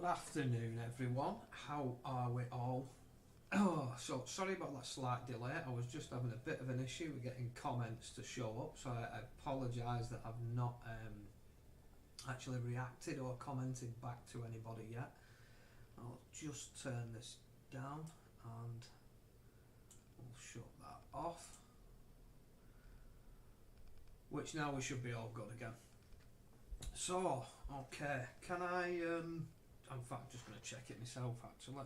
Good afternoon, everyone. How are we all? Oh, so sorry about that slight delay. I was just having a bit of an issue with getting comments to show up, so I apologise that I've not actually reacted or commented back to anybody yet. I'll just turn this down and we'll shut that off. Which now we should be all good again. So, okay, can I, in fact, I'm just going to check it myself actually.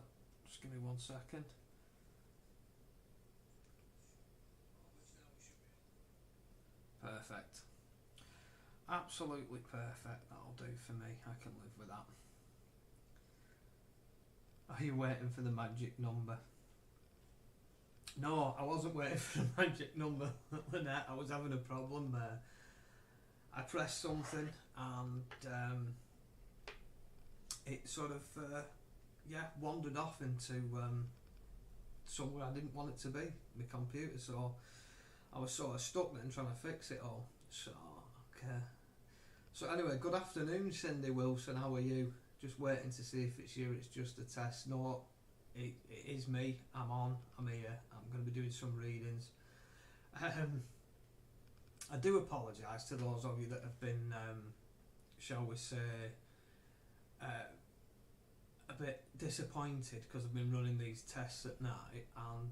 Just give me 1 second. Perfect. Absolutely perfect, that'll do for me, I can live with that. Are you waiting for the magic number? No, I wasn't waiting for the magic number, Lynette. I was having a problem there. I pressed something and it sort of wandered off into somewhere I didn't want it to be, my computer, so I was sort of stuck then trying to fix it all. So okay. So anyway, good afternoon Cindy Wilson, how are you? Just waiting to see if it's you, it's just a test. No, it is me, I'm here, I'm going to be doing some readings. I do apologise to those of you that have been, shall we say, a bit disappointed because I've been running these tests at night, and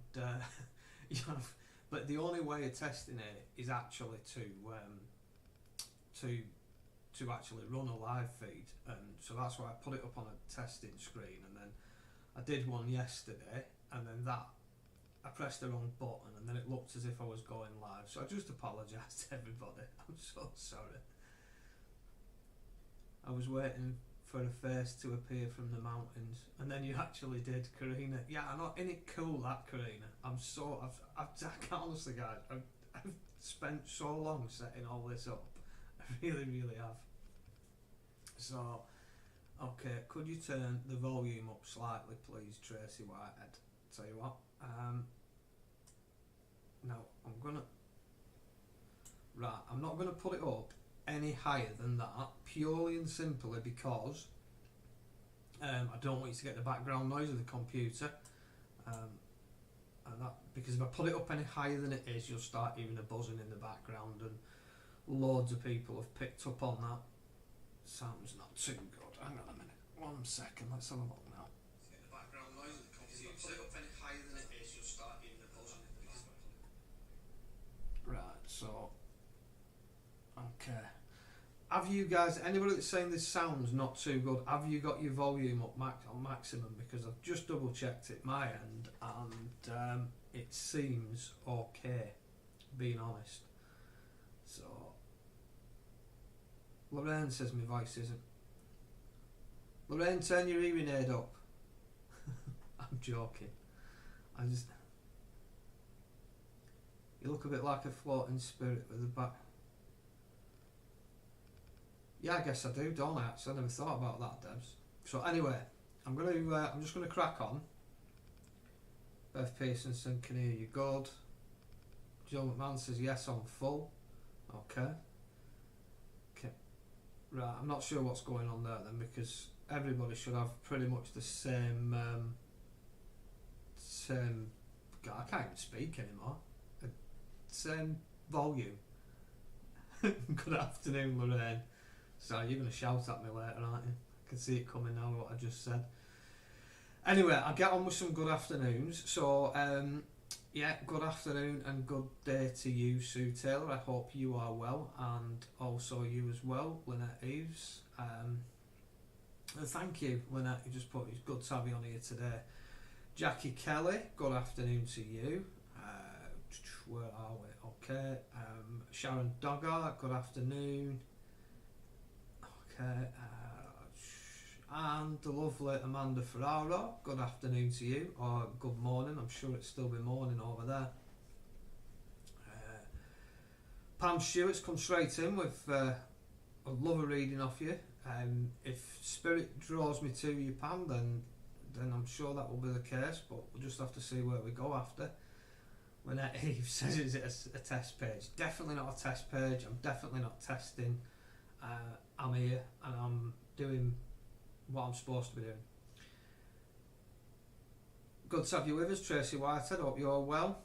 but the only way of testing it is actually to actually run a live feed, and so that's why I put it up on a testing screen, and then I did one yesterday, and then I pressed the wrong button and then it looked as if I was going live, so I just apologise to everybody. I'm so sorry. I was waiting for a face to appear from the mountains, and then you actually did, Karina. Yeah, I know, isn't it cool that, Karina? I can't honestly, guys, I've spent so long setting all this up. I really have. So, okay, could you turn the volume up slightly, please, Tracy Whitehead? Tell you what, now I'm not gonna put it up any higher than that, purely and simply because I don't want you to get the background noise of the computer, and that, because if I put it up any higher than it is, you'll start hearing a buzzing in the background, and loads of people have picked up on that. Sounds not too good. Hang on a minute, 1 second, let's have a look now. Get the background noise of the computer. If I put it up any higher than it is, you'll start hearing the buzzing. Right, so okay. Have you guys, anybody that's saying this sounds not too good, have you got your volume up on maximum? Because I've just double checked it my end, and it seems okay, being honest. So Lorraine says my voice isn't. Lorraine, turn your hearing aid up. I'm joking. You look a bit like a floating spirit with a back. Yeah, I guess I do, don't I? Actually, I never thought about that, Debs. So anyway, I'm just gonna crack on. Beth Pearsonson can hear you good. Joe McMahon says yes, I'm full. Okay. Right, I'm not sure what's going on there then, because everybody should have pretty much the same God, I can't even speak anymore. Same volume. Good afternoon, Lorraine. Sorry, you're going to shout at me later, aren't you? I can see it coming now, what I just said. Anyway, I'll get on with some good afternoons. So, yeah, good afternoon and good day to you, Sue Taylor. I hope you are well, and also you as well, Lynette Eves. And thank you, Lynette. You just put, it's good to have you on here today. Jackie Kelly, good afternoon to you. Where are we? Okay. Sharon Dogger, good afternoon. Okay. And the lovely Amanda Ferraro, good afternoon to you, or good morning. I'm sure it's still be morning over there. Pam Stewart's come straight in with I'd love a reading off you. If spirit draws me to you, Pam, then I'm sure that will be the case, but we'll just have to see where we go after. When Eve says, is it a test page? Definitely not a test page. I'm definitely not testing. I'm here and I'm doing what I'm supposed to be doing. Good to have you with us, Tracy Whitehead. Hope you're well.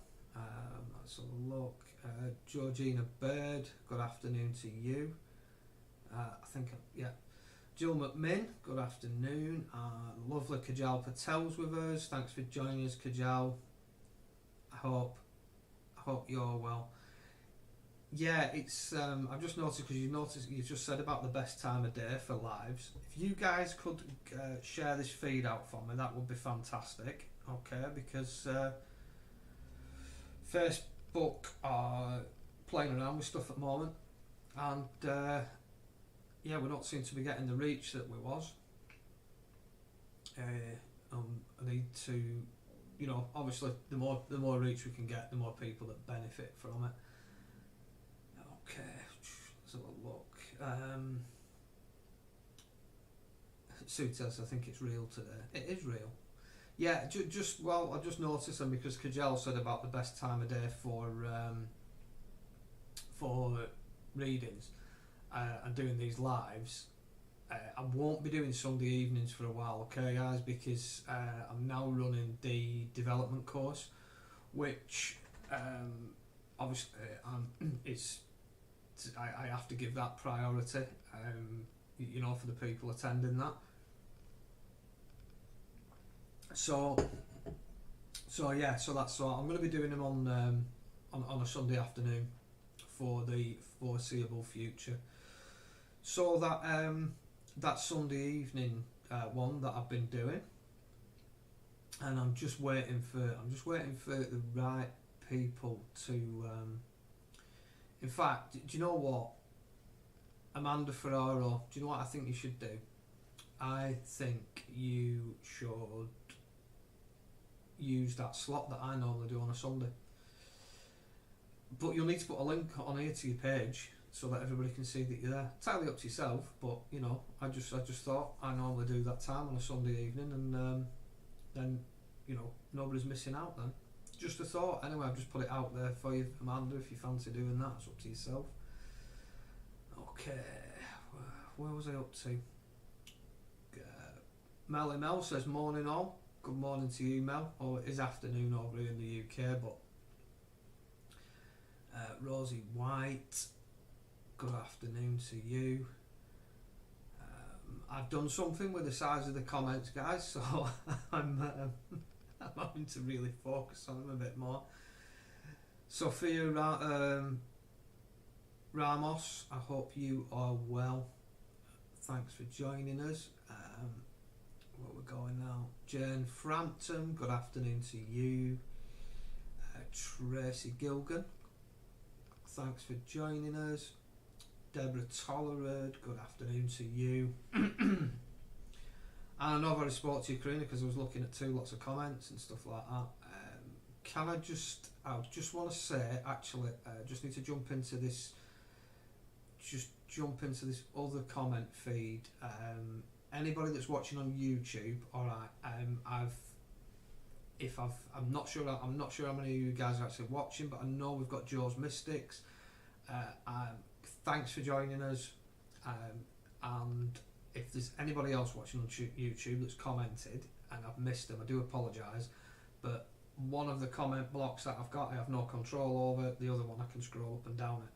Let's have a look. Georgina Bird, good afternoon to you. Jill McMinn, good afternoon. Lovely Kajal Patel's with us. Thanks for joining us, Kajal. I hope you're well. Yeah, it's I've just noticed, because you just said about the best time of day for lives. If you guys could share this feed out for me, that would be fantastic. Okay, because Facebook are playing around with stuff at the moment, and yeah, we don't seem to be getting the reach that we was. I need to, obviously the more reach we can get, the more people that benefit from it. Okay, let's have a look. Sue says, I think it's real today. It is real. Yeah, I just noticed them because Kajal said about the best time of day for readings and doing these lives. I won't be doing Sunday evenings for a while, okay, guys, because I'm now running the development course, which obviously I have to give that priority, for the people attending that. So I'm going to be doing them on a Sunday afternoon for the foreseeable future. So that Sunday evening one that I've been doing, and I'm just waiting for the right people to. In fact, do you know what, Amanda Ferraro? Do you know what I think you should do? I think you should use that slot that I normally do on a Sunday. But you'll need to put a link on here to your page so that everybody can see that you're there. Entirely up to yourself, but I just thought I normally do that time on a Sunday evening, and then nobody's missing out then. Just a thought. Anyway, I've just put it out there for you, Amanda, if you fancy doing that. It's up to yourself. Okay, where was I up to? Melly Mel says, morning all. Good morning to you, Mel. Oh, it is afternoon over here in the UK, but Rosie White, good afternoon to you. I've done something with the size of the comments, guys, so I'm having to really focus on them a bit more. Sophia Ramos, I hope you are well. Thanks for joining us. Where we're going now? Jane Frampton, good afternoon to you. Tracy Gilgan, thanks for joining us. Deborah Tollerard, good afternoon to you. And I know I've already spoke to you, Karina, because I was looking at lots of comments and stuff like that. I just want to say, actually, just need to jump into this other comment feed. Anybody that's watching on YouTube, alright, I'm not sure how many of you guys are actually watching, but I know we've got Joe's Mystics. Thanks for joining us, and if there's anybody else watching on YouTube that's commented and I've missed them, I do apologise, but one of the comment blocks that I've got I have no control over, the other one I can scroll up and down it.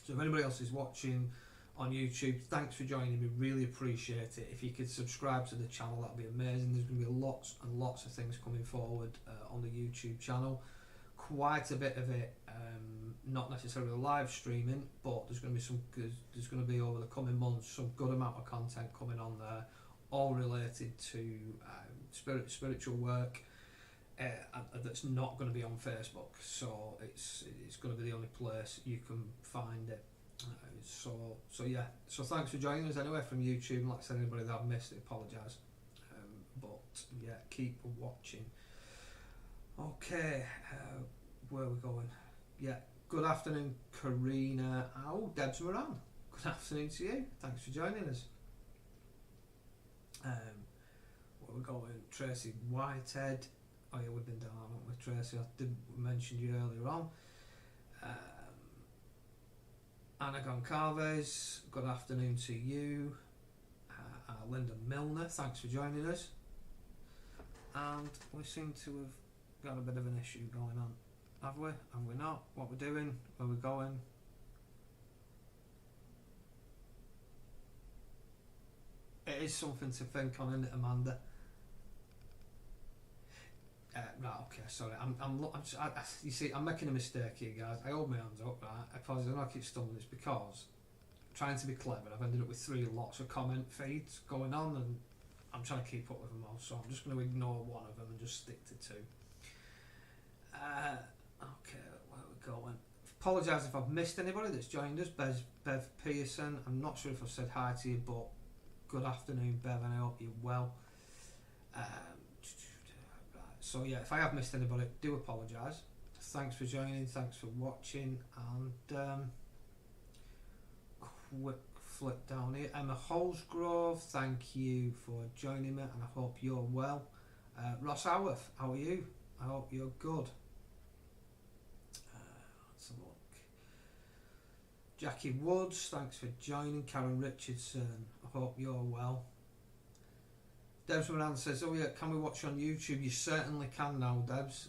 So if anybody else is watching on YouTube, thanks for joining me, really appreciate it. If you could subscribe to the channel, that'd be amazing. There's going to be lots and lots of things coming forward on the YouTube channel, quite a bit of it not necessarily live streaming, but there's going to be over the coming months some good amount of content coming on there, all related to spiritual work, that's not going to be on Facebook, so it's going to be the only place you can find it. So thanks for joining us anyway from YouTube, and like I said, anybody that I've missed, I apologise, but yeah, keep watching. Okay, where are we going? Yeah, good afternoon, Karina. Oh, Debs Moran, good afternoon to you, thanks for joining us. Where are we going? Tracy Whitehead. Oh yeah, we've been down, haven't we, Tracy? I did mention you earlier on. Anna Goncalves, good afternoon to you. Linda Milner, thanks for joining us. And we seem to have got a bit of an issue going on. Have we? Have we not? What we're doing? Where we're going? It is something to think on, isn't it, Amanda? Right, okay, sorry. You see, I'm making a mistake here, guys. I hold my hands up, right? I apologize, I keep stumbling. It's because trying to be clever, I've ended up with 3 lots of comment feeds going on, and I'm trying to keep up with them all. So I'm just going to ignore one of them and just stick to 2. Okay, where we're going. Apologise if I've missed anybody that's joined us. Bev Pearson. I'm not sure if I've said hi to you, but good afternoon, Bev, and I hope you're well. So yeah, if I have missed anybody, do apologise. Thanks for joining, thanks for watching, and quick flip down here. Emma Holsgrove, thank you for joining me, and I hope you're well. Ross Howarth, how are you? I hope you're good. Let's have a look. Jackie Woods, thanks for joining. Karen Richardson, I hope you're well. Debs Moran says, oh yeah, can we watch on YouTube? You certainly can now, Debs.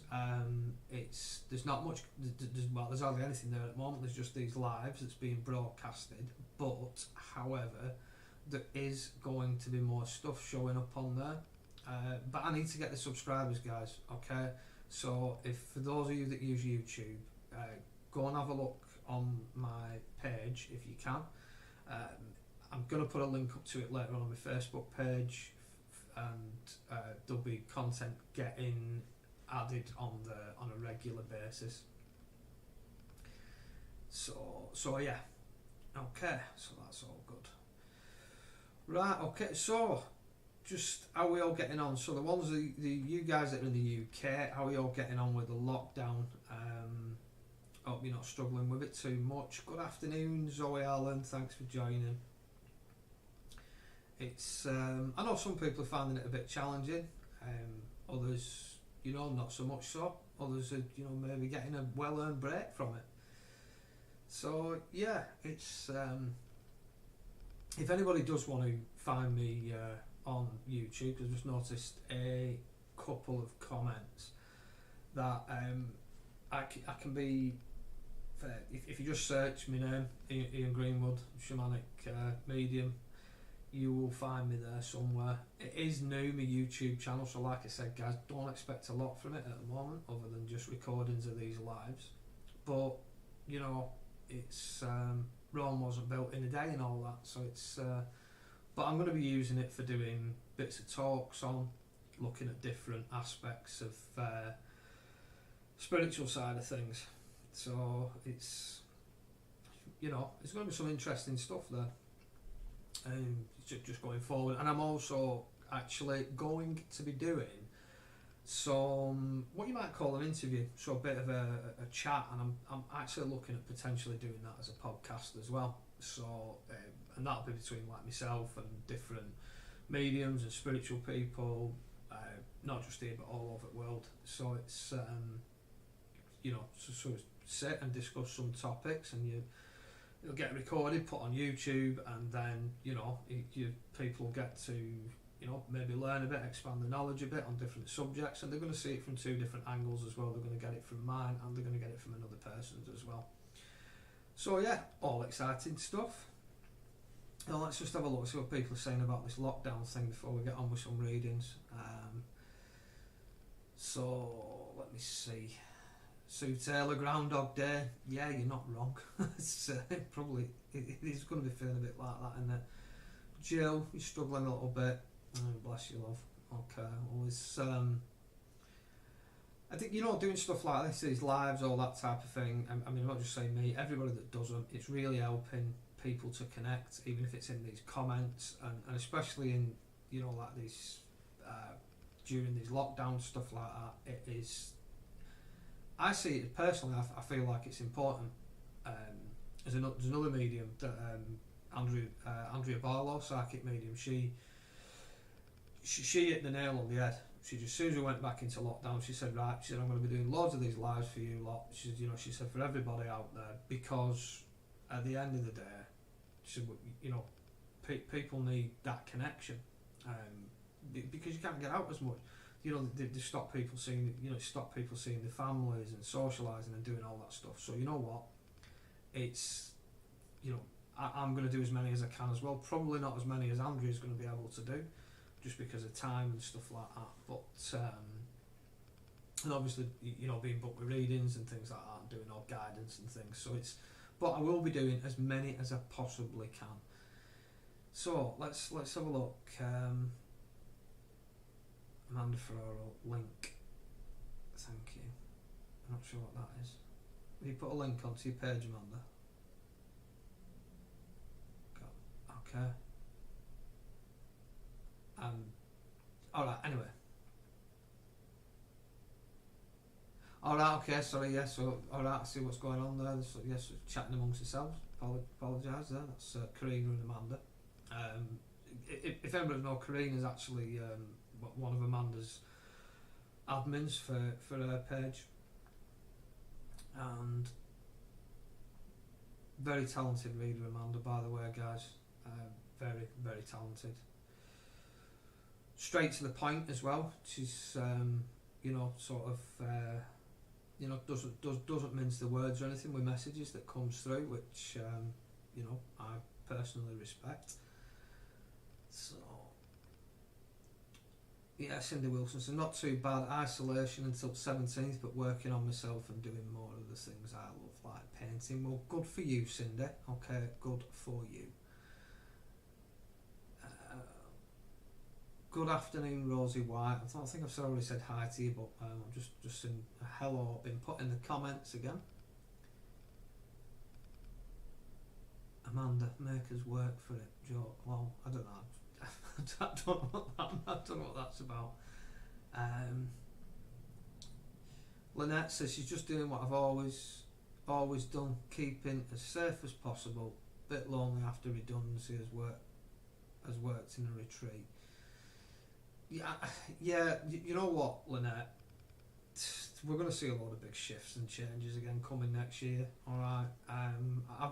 There's not much, there's hardly anything there at the moment. There's just these lives that's being broadcasted. But, however, there is going to be more stuff showing up on there. But I need to get the subscribers, guys, okay? So, for those of you that use YouTube, go and have a look on my page if you can. I'm going to put a link up to it later on my Facebook page. And there'll be content getting added on a regular basis. So yeah, okay, so that's all good. Right, okay, so just how are we all getting on? So the ones you guys that are in the UK, how are you all getting on with the lockdown? Hope you're not struggling with it too much. Good afternoon, Zoe Allen, thanks for joining. It's I know some people are finding it a bit challenging, others, not so much so. Others are, maybe getting a well-earned break from it. So yeah, it's if anybody does want to find me on YouTube, because I've just noticed a couple of comments that I can be, if you just search my name, Ian Greenwood, Shamanic Medium, you will find me there somewhere. It is new, my YouTube channel, so like I said, guys, don't expect a lot from it at the moment other than just recordings of these lives. But it's Rome wasn't built in a day and all that, so it's but I'm going to be using it for doing bits of talks on, looking at different aspects of spiritual side of things. So it's it's going to be some interesting stuff there. Just going forward, and I'm also actually going to be doing some what you might call an interview, so a bit of a chat, and I'm actually looking at potentially doing that as a podcast as well. So and that'll be between like myself and different mediums and spiritual people, not just here but all over the world. So it's so sit and discuss some topics, and it'll get recorded, put on YouTube, and then people will get to maybe learn a bit, expand the knowledge a bit on different subjects, and they're going to see it from 2 different angles as well. They're going to get it from mine, and they're going to get it from another person's as well. So yeah, all exciting stuff. Now let's just have a look, see what people are saying about this lockdown thing before we get on with some readings. So let me see. Sue Taylor, Groundhog Day. Yeah, you're not wrong. It's probably he's going to be feeling a bit like that, isn't it? Jill, you're struggling a little bit. Oh, bless you, love. Okay, always. I think doing stuff like this, these lives, all that type of thing. I mean, I'm not just saying me. Everybody that does them, it's really helping people to connect, even if it's in these comments, and especially in like these during these lockdown stuff like that. It is. I see it personally. I feel like it's important. There's another medium that Andrea Barlow, psychic medium. She hit the nail on the head. She just, as soon as we went back into lockdown, she said, right, she said, I'm going to be doing loads of these lives for you lot. She said, she said, for everybody out there, because at the end of the day, she said, people need that connection, because you can't get out as much. You know, they stop people seeing, stop people seeing their families and socialising and doing all that stuff. So you know what, it's, I'm going to do as many as I can as well. Probably not as many as Andrew's going to be able to do, just because of time and stuff like that. But and obviously, being booked with readings and things like that, and doing all guidance and things. So it's, but I will be doing as many as I possibly can. So let's have a look. Amanda Ferraro, link. Thank you. I'm not sure what that is. Will you put a link onto your page, Amanda? Okay. Alright, anyway. Alright, okay, sorry, yeah, so, alright, I see what's going on there. So, yes, chatting amongst yourselves. Apologise there, that's Karina and Amanda. If anybody knows, Karina's actually one of Amanda's admins for her page. And very talented reader, Amanda, by the way, guys. Very, very talented. Straight to the point as well. She's, doesn't mince the words or anything with messages that comes through, which I personally respect. So yeah, Cindy Wilson, so not too bad. Isolation until 17th, but working on myself and doing more of the things I love, like painting. Well, good for you, Cindy. Okay, good for you. Good afternoon, Rosie White. I think I've already said hi to you, but I've just seen a hello been put in the comments again. Amanda, make us work for it, Joe. Well, I don't know. I don't know what that's about. Lynette says she's just doing what I've always done, keeping as safe as possible. Bit lonely after redundancy has worked in a retreat. Yeah. You know what, Lynette? We're going to see a lot of big shifts and changes again coming next year. All right.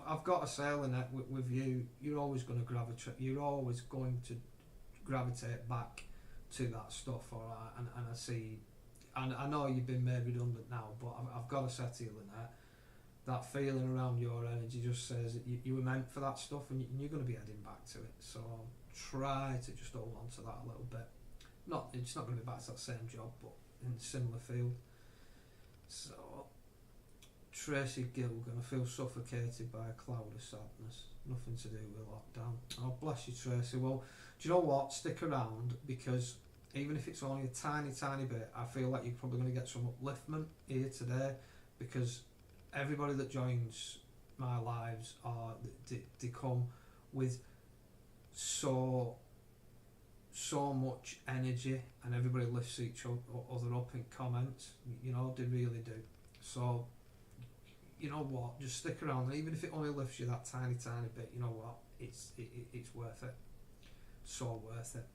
I've got to say, Lynette, with you, you're always going to gravitate. You're always going to gravitate back to that stuff. All right. And I see, and I know you've been made redundant now, but I've got to say to you, Lynette, that feeling around your energy just says that you were meant for that stuff, and you're going to be heading back to it. So try to just hold on to that a little bit. It's not going to be back to that same job, but in a similar field. So, Tracy Gilgan, I feel suffocated by a cloud of sadness. Nothing to do with lockdown. Oh, bless you, Tracy. Well, do you know what? Stick around, because even if it's only a tiny, tiny bit, I feel like you're probably going to get some upliftment here today, because everybody that joins my lives they come with so much energy, and everybody lifts each other up in comments. They really do. So you know what, just stick around, even if it only lifts you that tiny bit. You know what, it's worth it. So worth it.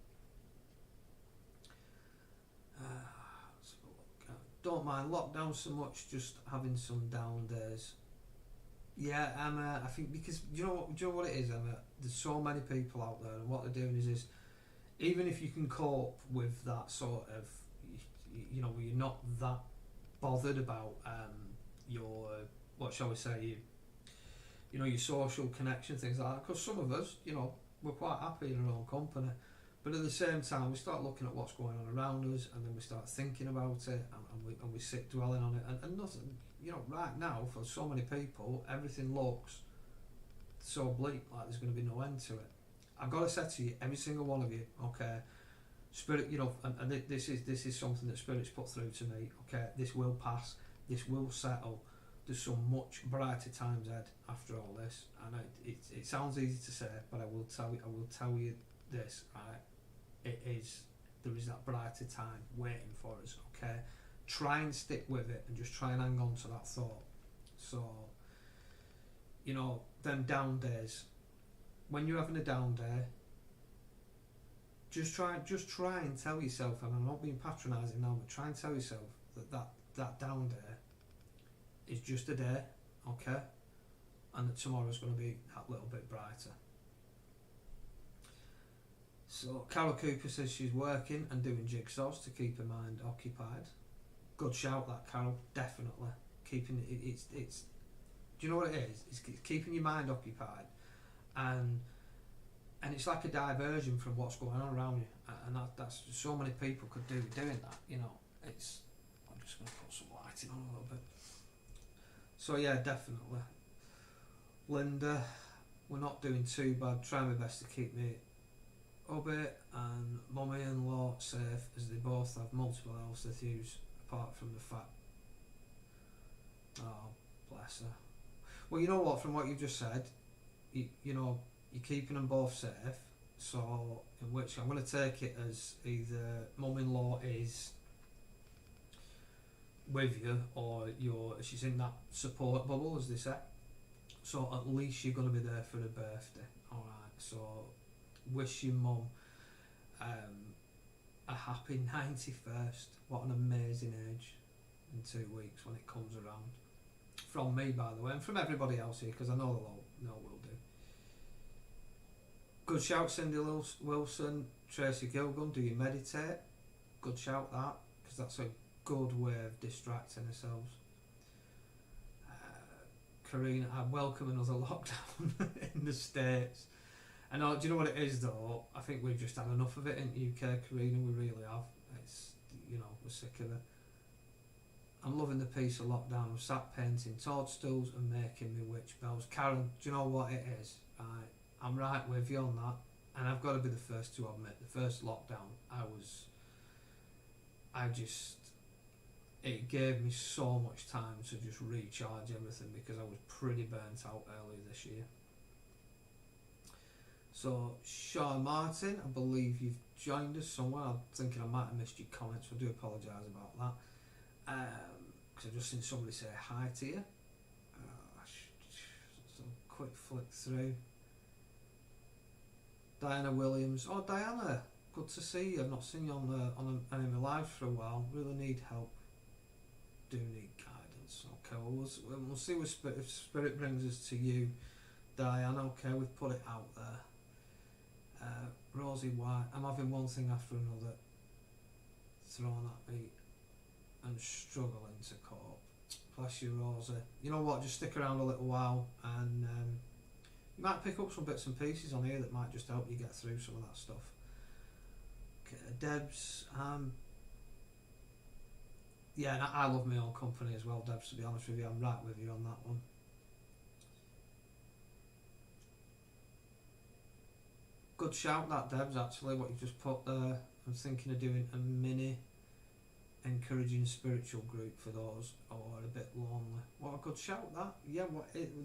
Don't mind lockdown so much, just having some down days. Yeah, Emma, I think because do you know what it is, Emma? There's so many people out there, and what they're doing is even if you can cope with that sort of, where you're not that bothered about your, what shall we say, your social connection, things like that. Because some of us, we're quite happy in our own company, but at the same time, we start looking at what's going on around us, and then we start thinking about it, and we sit dwelling on it, and nothing. Right now, for so many people, everything looks so bleak, like there's going to be no end to it. I've got to say to you, every single one of you, okay, Spirit, and this is something that Spirit's put through to me, okay, this will pass, this will settle, there's some much brighter times ahead after all this, and it sounds easy to say, but I will tell you this, right, there is that brighter time waiting for us, okay, try and stick with it, and just try and hang on to that thought. So, them down days, when you're having a down day, just try and tell yourself, and I'm not being patronising now, but try and tell yourself that down day is just a day, okay, and that tomorrow's going to be that little bit brighter. So Carol Cooper says she's working and doing jigsaws to keep her mind occupied. Good shout, that, Carol. Definitely keeping it. It's. Do you know what it is? It's keeping your mind occupied, and it's like a diversion from what's going on around you. And that's so many people could do doing that. You know, it's. I'm just going to put some lighting on a little bit. So yeah, definitely. Linda, we're not doing too bad. Trying my best to keep me hubby and mummy-in-law safe, as they both have multiple health issues apart from the fact. Oh, bless her. Well, you know what, from what you just said, you know, you're keeping them both safe, so in which I'm going to take it as either mum-in-law is with you or she's in that support bubble, as they say, so at least you're going to be there for her birthday. Alright, so wish your mum a happy 91st. What an amazing age in 2 weeks when it comes around. From me, by the way, and from everybody else here, because I know they'll all know will do. Good shout, Cindy Wilson. Tracy Gilgun, do you meditate? Good shout, that, because that's a good way of distracting ourselves. Karina, I welcome another lockdown in the States. And do you know what it is though? I think we've just had enough of it in the UK, Karina, we really have. It's, you know, we're sick of it. I'm loving the peace of lockdown. I'm sat painting toadstools and making me witch bells. Karen, do you know what it is? I'm right with you on that. And I've got to be the first to admit, the first lockdown, it gave me so much time to just recharge everything because I was pretty burnt out earlier this year. So, Sean Martin, I believe you've joined us somewhere. I'm thinking I might have missed your comments, so I do apologise about that. Because I've just seen somebody say hi to you. So quick flick through. Diana Williams. Oh, Diana, good to see you. I've not seen you on any of my lives for a while. Really need help. Do need guidance. Okay, well, we'll see what if Spirit brings us to you, Diana. Okay, we've put it out there. Rosie White, I'm having one thing after another thrown at me and struggling to cope. Bless you, Rosie. You know what, just stick around a little while and you might pick up some bits and pieces on here that might just help you get through some of that stuff. Okay, Debs, yeah, and I love my own company as well, Debs, to be honest with you. I'm right with you on that one. Good shout, that, Debs, actually, what you just put there. I'm thinking of doing a mini encouraging spiritual group for those who are a bit lonely. What a good shout, that. Yeah,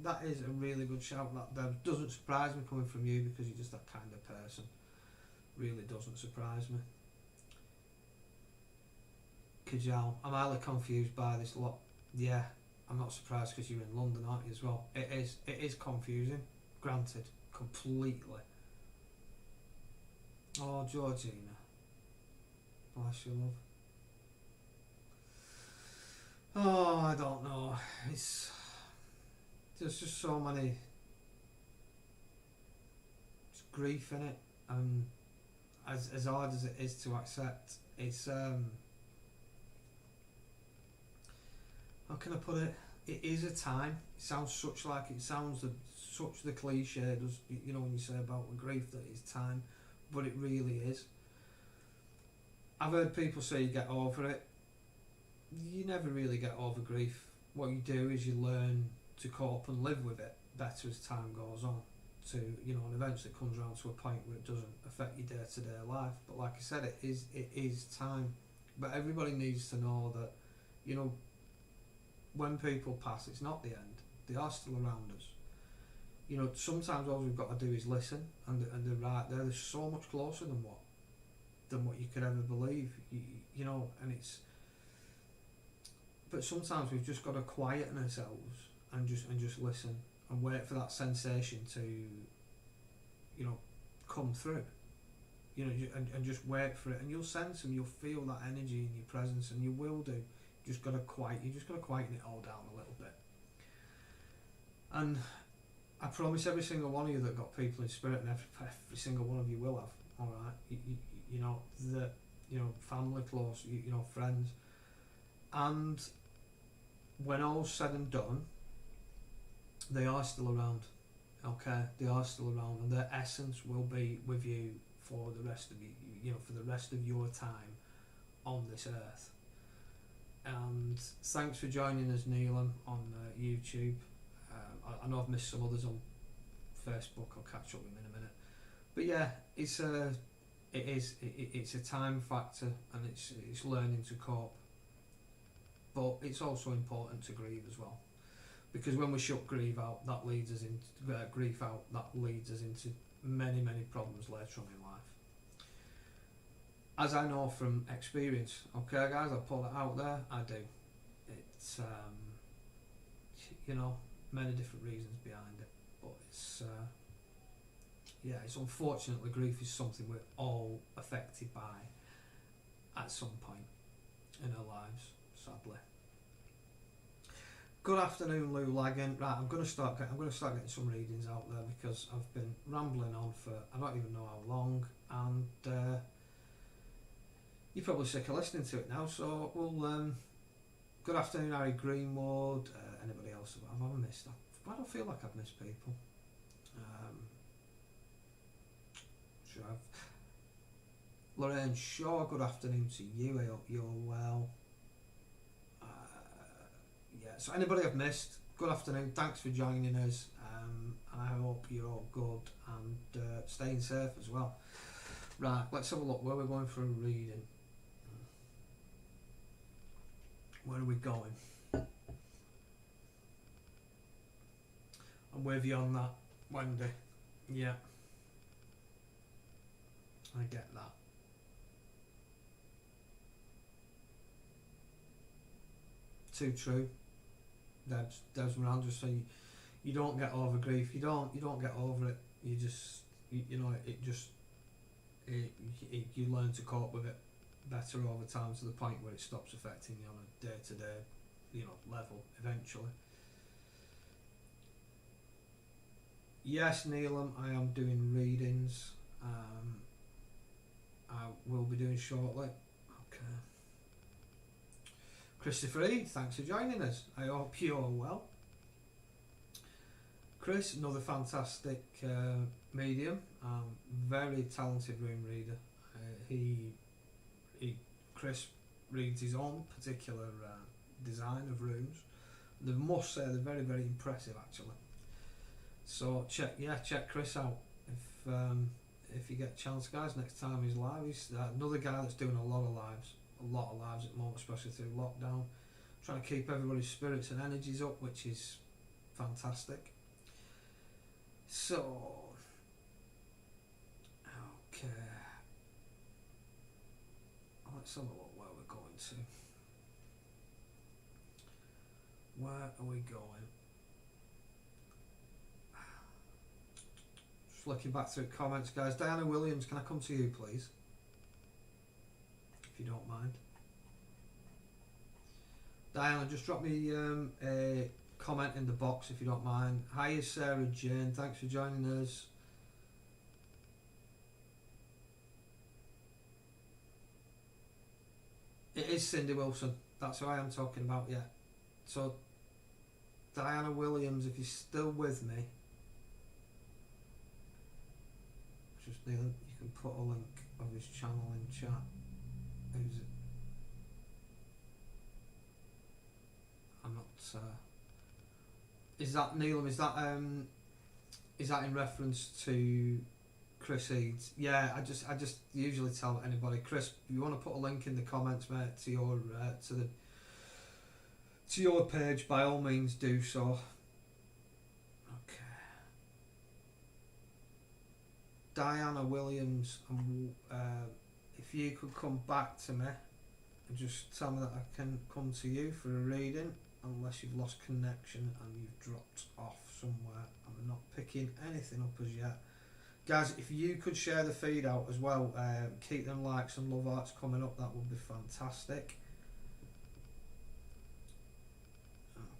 that is a really good shout, that, Debs. Doesn't surprise me coming from you because you're just that kind of person. Really doesn't surprise me. Kajal, I'm highly confused by this lot. Yeah, I'm not surprised because you're in London, aren't you, as well? It is confusing, granted, completely. Oh, Georgina, bless you, love. Oh, I don't know. There's just so many. It's grief in it, and as hard as it is to accept, it's how can I put it? It is a time. It sounds such the cliche, does, you know, when you say about the grief that it's time, but it really is. I've heard people say you get over it. You never really get over grief. What you do is you learn to cope and live with it better as time goes on. To, you know, and eventually it comes around to a point where it doesn't affect your day-to-day life. But like I said, it is time. But everybody needs to know that, you know, when people pass, it's not the end. They are still around us. You know, sometimes all we've got to do is listen, and they're right there. They're so much closer than what you could ever believe. You know, and it's. But sometimes we've just got to quieten ourselves and just listen and wait for that sensation to, you know, come through. You know, and just wait for it, and you'll sense and you'll feel that energy in your presence, and you will do. You just got to quieten it all down a little bit. And I promise every single one of you that got people in spirit, and every single one of you will have, all right, you know, the, you know, family close, you know, friends, and when all's said and done, they are still around. Okay, they are still around, and their essence will be with you for the rest of you know, for the rest of your time on this earth. And thanks for joining us, Neelam, on YouTube. I know I've missed some others on Facebook. I'll catch up with them in a minute. But yeah, it's a time factor, and it's learning to cope. But it's also important to grieve as well, because when we shut grief out, that leads us into many problems later on in life. As I know from experience, okay, guys, I'll put that out there. I do. It's you know, many different reasons behind it, but it's yeah, it's unfortunately, grief is something we're all affected by at some point in our lives, sadly. Good afternoon, Lou Lagan. Right, I'm going to start getting some readings out there, because I've been rambling on for I don't even know how long, and you're probably sick of listening to it now. So we'll. Good afternoon, Harry Greenwood. Anybody else? Have I missed? I don't feel like I've missed people. Sure. Lorraine Shaw. Good afternoon to you. I hope you're well. Yeah, so anybody I've missed, good afternoon, thanks for joining us, and I hope you're all good and staying safe as well. Right, let's have a look where we're going for a reading. Where are we going? I'm with you on that, Wendy. Yeah, I get that. Too true. Des Moran just saying, you don't get over grief. You don't get over it. You just you know, you learn to cope with it better over time, to the point where it stops affecting you on a day-to-day, you know, level eventually. Yes, Neelam, I am doing readings. I will be doing shortly. Okay. Christopher E, thanks for joining us. I hope you're well. Chris, another fantastic medium, very talented room reader. Chris reads his own particular design of rooms. They must say they're very impressive, actually. So check Chris out if you get a chance, guys. Next time he's live, he's another guy that's doing a lot of lives at the moment, especially through lockdown, trying to keep everybody's spirits and energies up, which is fantastic. So okay, let's have a look where we're going to. Where are we going? Just looking back through comments, guys. Diana Williams, can I come to you, please? If you don't mind. Diana, just drop me a comment in the box if you don't mind. Hi, Sarah Jane, thanks for joining us. It is Cindy Wilson, that's who I am talking about, yeah. So, Diana Williams, if you're still with me, just you can put a link of his channel in chat. Who's it? I'm not. Is that Neelam? Is that in reference to Chris Eads? Yeah, I just usually tell anybody, Chris, if you want to put a link in the comments, mate, to your page, by all means do so. Okay. Diana Williams, if you could come back to me and just tell me that I can come to you for a reading, unless you've lost connection and you've dropped off somewhere. I'm not picking anything up as yet. Guys, if you could share the feed out as well, keep them likes and love hearts coming up, that would be fantastic.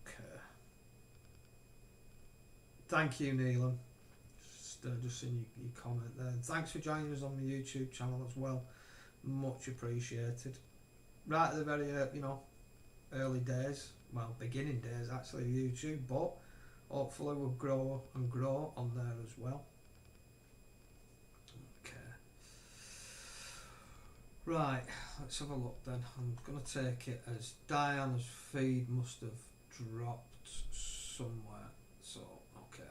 Okay. Thank you, Neelam. Just just seen your comment there. And thanks for joining us on the YouTube channel as well. Much appreciated. Right at the very, early days, well, beginning days actually of YouTube, but hopefully we'll grow and grow on there as well. Okay. Right, let's have a look then. I'm going to take it as Diana's feed must have dropped somewhere. So, okay.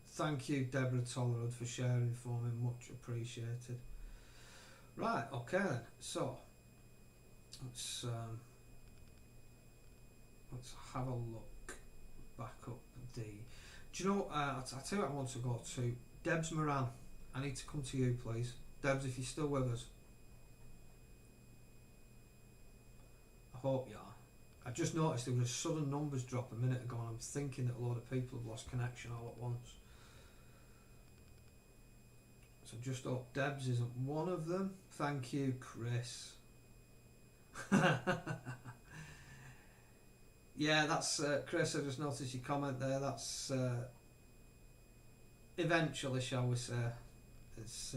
Thank you, Deborah Tollerud, for sharing for me. Much appreciated. Right, okay then. So, let's have a look back up the... Do you know, I'll tell you what I want to go to. Debs Moran, I need to come to you, please. Debs, if you're still with us. I hope you are. I just noticed there was a sudden numbers drop a minute ago, and I'm thinking that a lot of people have lost connection all at once. So just hope Debs isn't one of them. Thank you, Chris. Yeah, that's Chris. I just noticed your comment there. That's eventually, shall we say? It's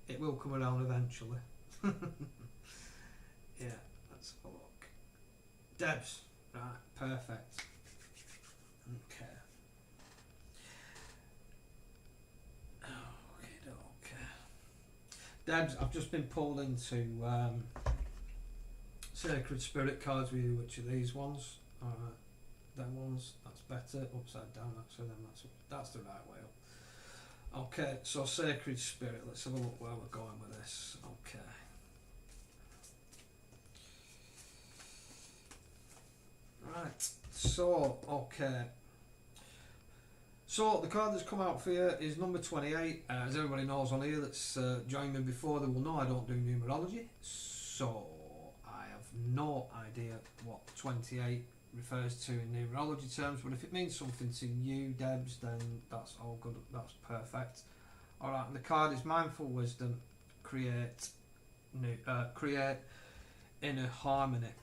it will come around eventually. Yeah, let's have a look. Debs, right, perfect. Okay. Okay. Debs, I've just been pulled into Sacred Spirit cards with you, which are these ones. Them ones, that's better. Upside down, actually, then that's the right way up. Okay, so Sacred Spirit, let's have a look where we're going with this. Okay. Right, so, okay. So, the card that's come out for you is number 28. As everybody knows on here that's joined me before, they will know I don't do numerology. So, I have no idea what 28 refers to in numerology terms, but if it means something to you, Debs, then that's all good, that's perfect. Alright, and the card is Mindful Wisdom, create inner harmony.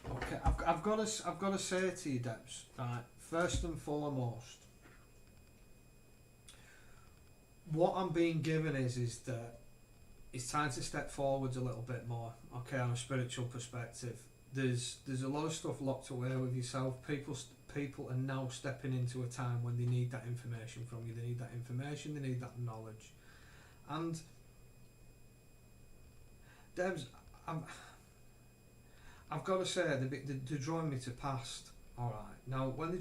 Okay, I've got to say to you, Debs, right, first and foremost, what I'm being given is that it's time to step forwards a little bit more, okay, on a spiritual perspective. There's a lot of stuff locked away with yourself. People are now stepping into a time when they need that information from you. They need that information, they need that knowledge. And Debs, I've got to say, they're drawing me to past. All right. Now, when they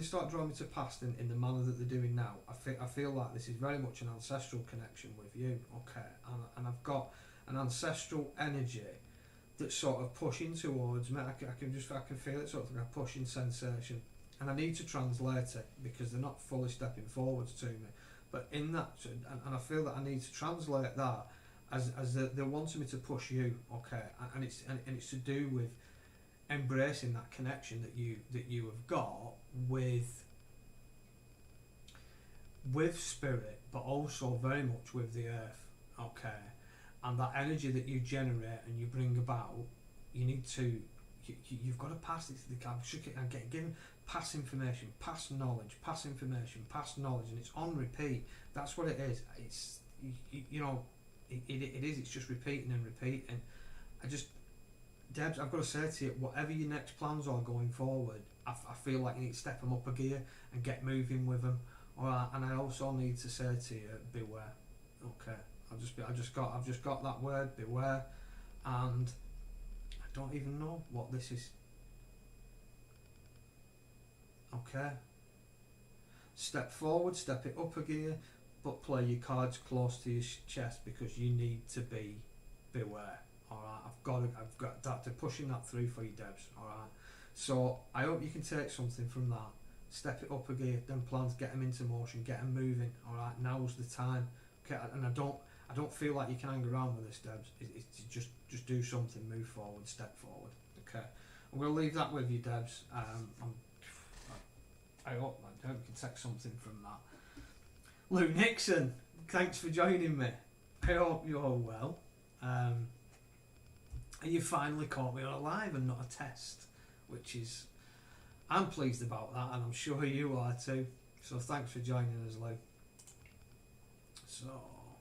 start drawing me to past in the manner that they're doing now, I feel like this is very much an ancestral connection with you. Okay, and I've got an ancestral energy that's sort of pushing towards me. I can feel it, sort of like a pushing sensation, and I need to translate it because they're not fully stepping forwards to me. But in that, and I feel that I need to translate that as they're wanting me to push you, okay, and it's to do with embracing that connection that you have got with spirit, but also very much with the earth, okay, and that energy that you generate and you bring about, you've got to pass it to the camp, and get given past information, past knowledge, and it's on repeat. That's what it is. It's It is. It's just repeating and repeating. Debs, I've got to say to you, whatever your next plans are going forward, I feel like you need to step them up a gear and get moving with them. Alright, and I also need to say to you, beware. Okay, I've just got that word, beware, and I don't even know what this is. Okay. Step forward, step it up a gear, but play your cards close to your chest because you need to be beware. Alright, I've got that, to pushing that through for you, Debs. Alright, so I hope you can take something from that, step it up a gear, then plans, get them into motion, get them moving. Alright, now's the time. Okay, and I don't feel like you can hang around with this, Debs. It's just do something, move forward, step forward. Okay, I'm going to leave that with you, Debs. I hope you can take something from that. Lou Nixon, thanks for joining me. I hope you're well. And you finally caught me on a live and not a test, which is, I'm pleased about that, and I'm sure you are too. So thanks for joining us, Lou. So,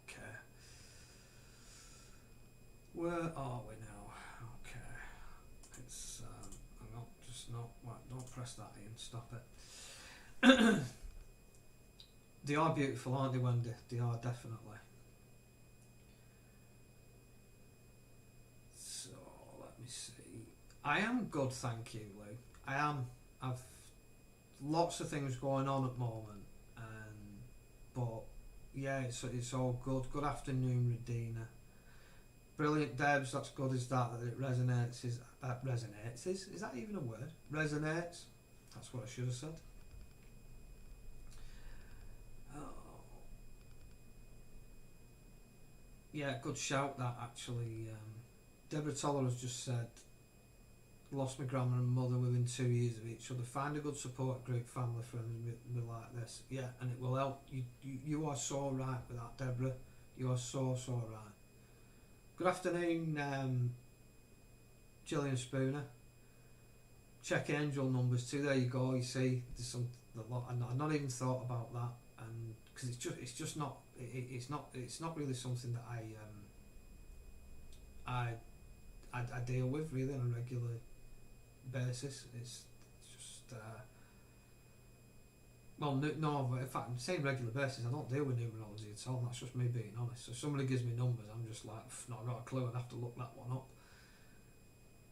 okay. Where are we now? Okay. It's, I'm not, just not, well, don't press that in, stop it. They are beautiful, aren't they, Wendy? They are, definitely. So, let me see. I am good, thank you, Lou. I am. I've lots of things going on at the moment, but yeah, it's all good. Good afternoon, Redina. Brilliant, Debs. That's good. Is that it resonates? Resonates? Is that even a word? Resonates. That's what I should have said. Oh. Yeah, good shout that actually. Deborah Toller has just said, lost my grandma and mother within 2 years of each other. Find a good support group, family, friends, me like this. Yeah, and it will help. You are so right with that, Deborah. You are so right. Good afternoon, Gillian Spooner. Check angel numbers too. There you go. You see, there's some a lot. I've not even thought about that, and because it's just not. It's not really something that I deal with really on a regular basis. It's just well, no, in fact, I'm saying regular basis. I don't deal with numerology at all. That's just me being honest. So if somebody gives me numbers, I'm just like, not got a clue. I'd have to look that one up.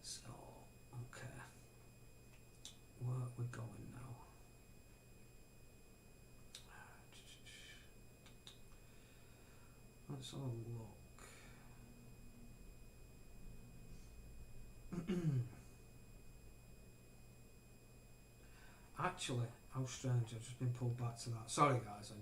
So okay, where are we going now? Let's have a look. Actually, how strange, I've just been pulled back to that. Sorry guys,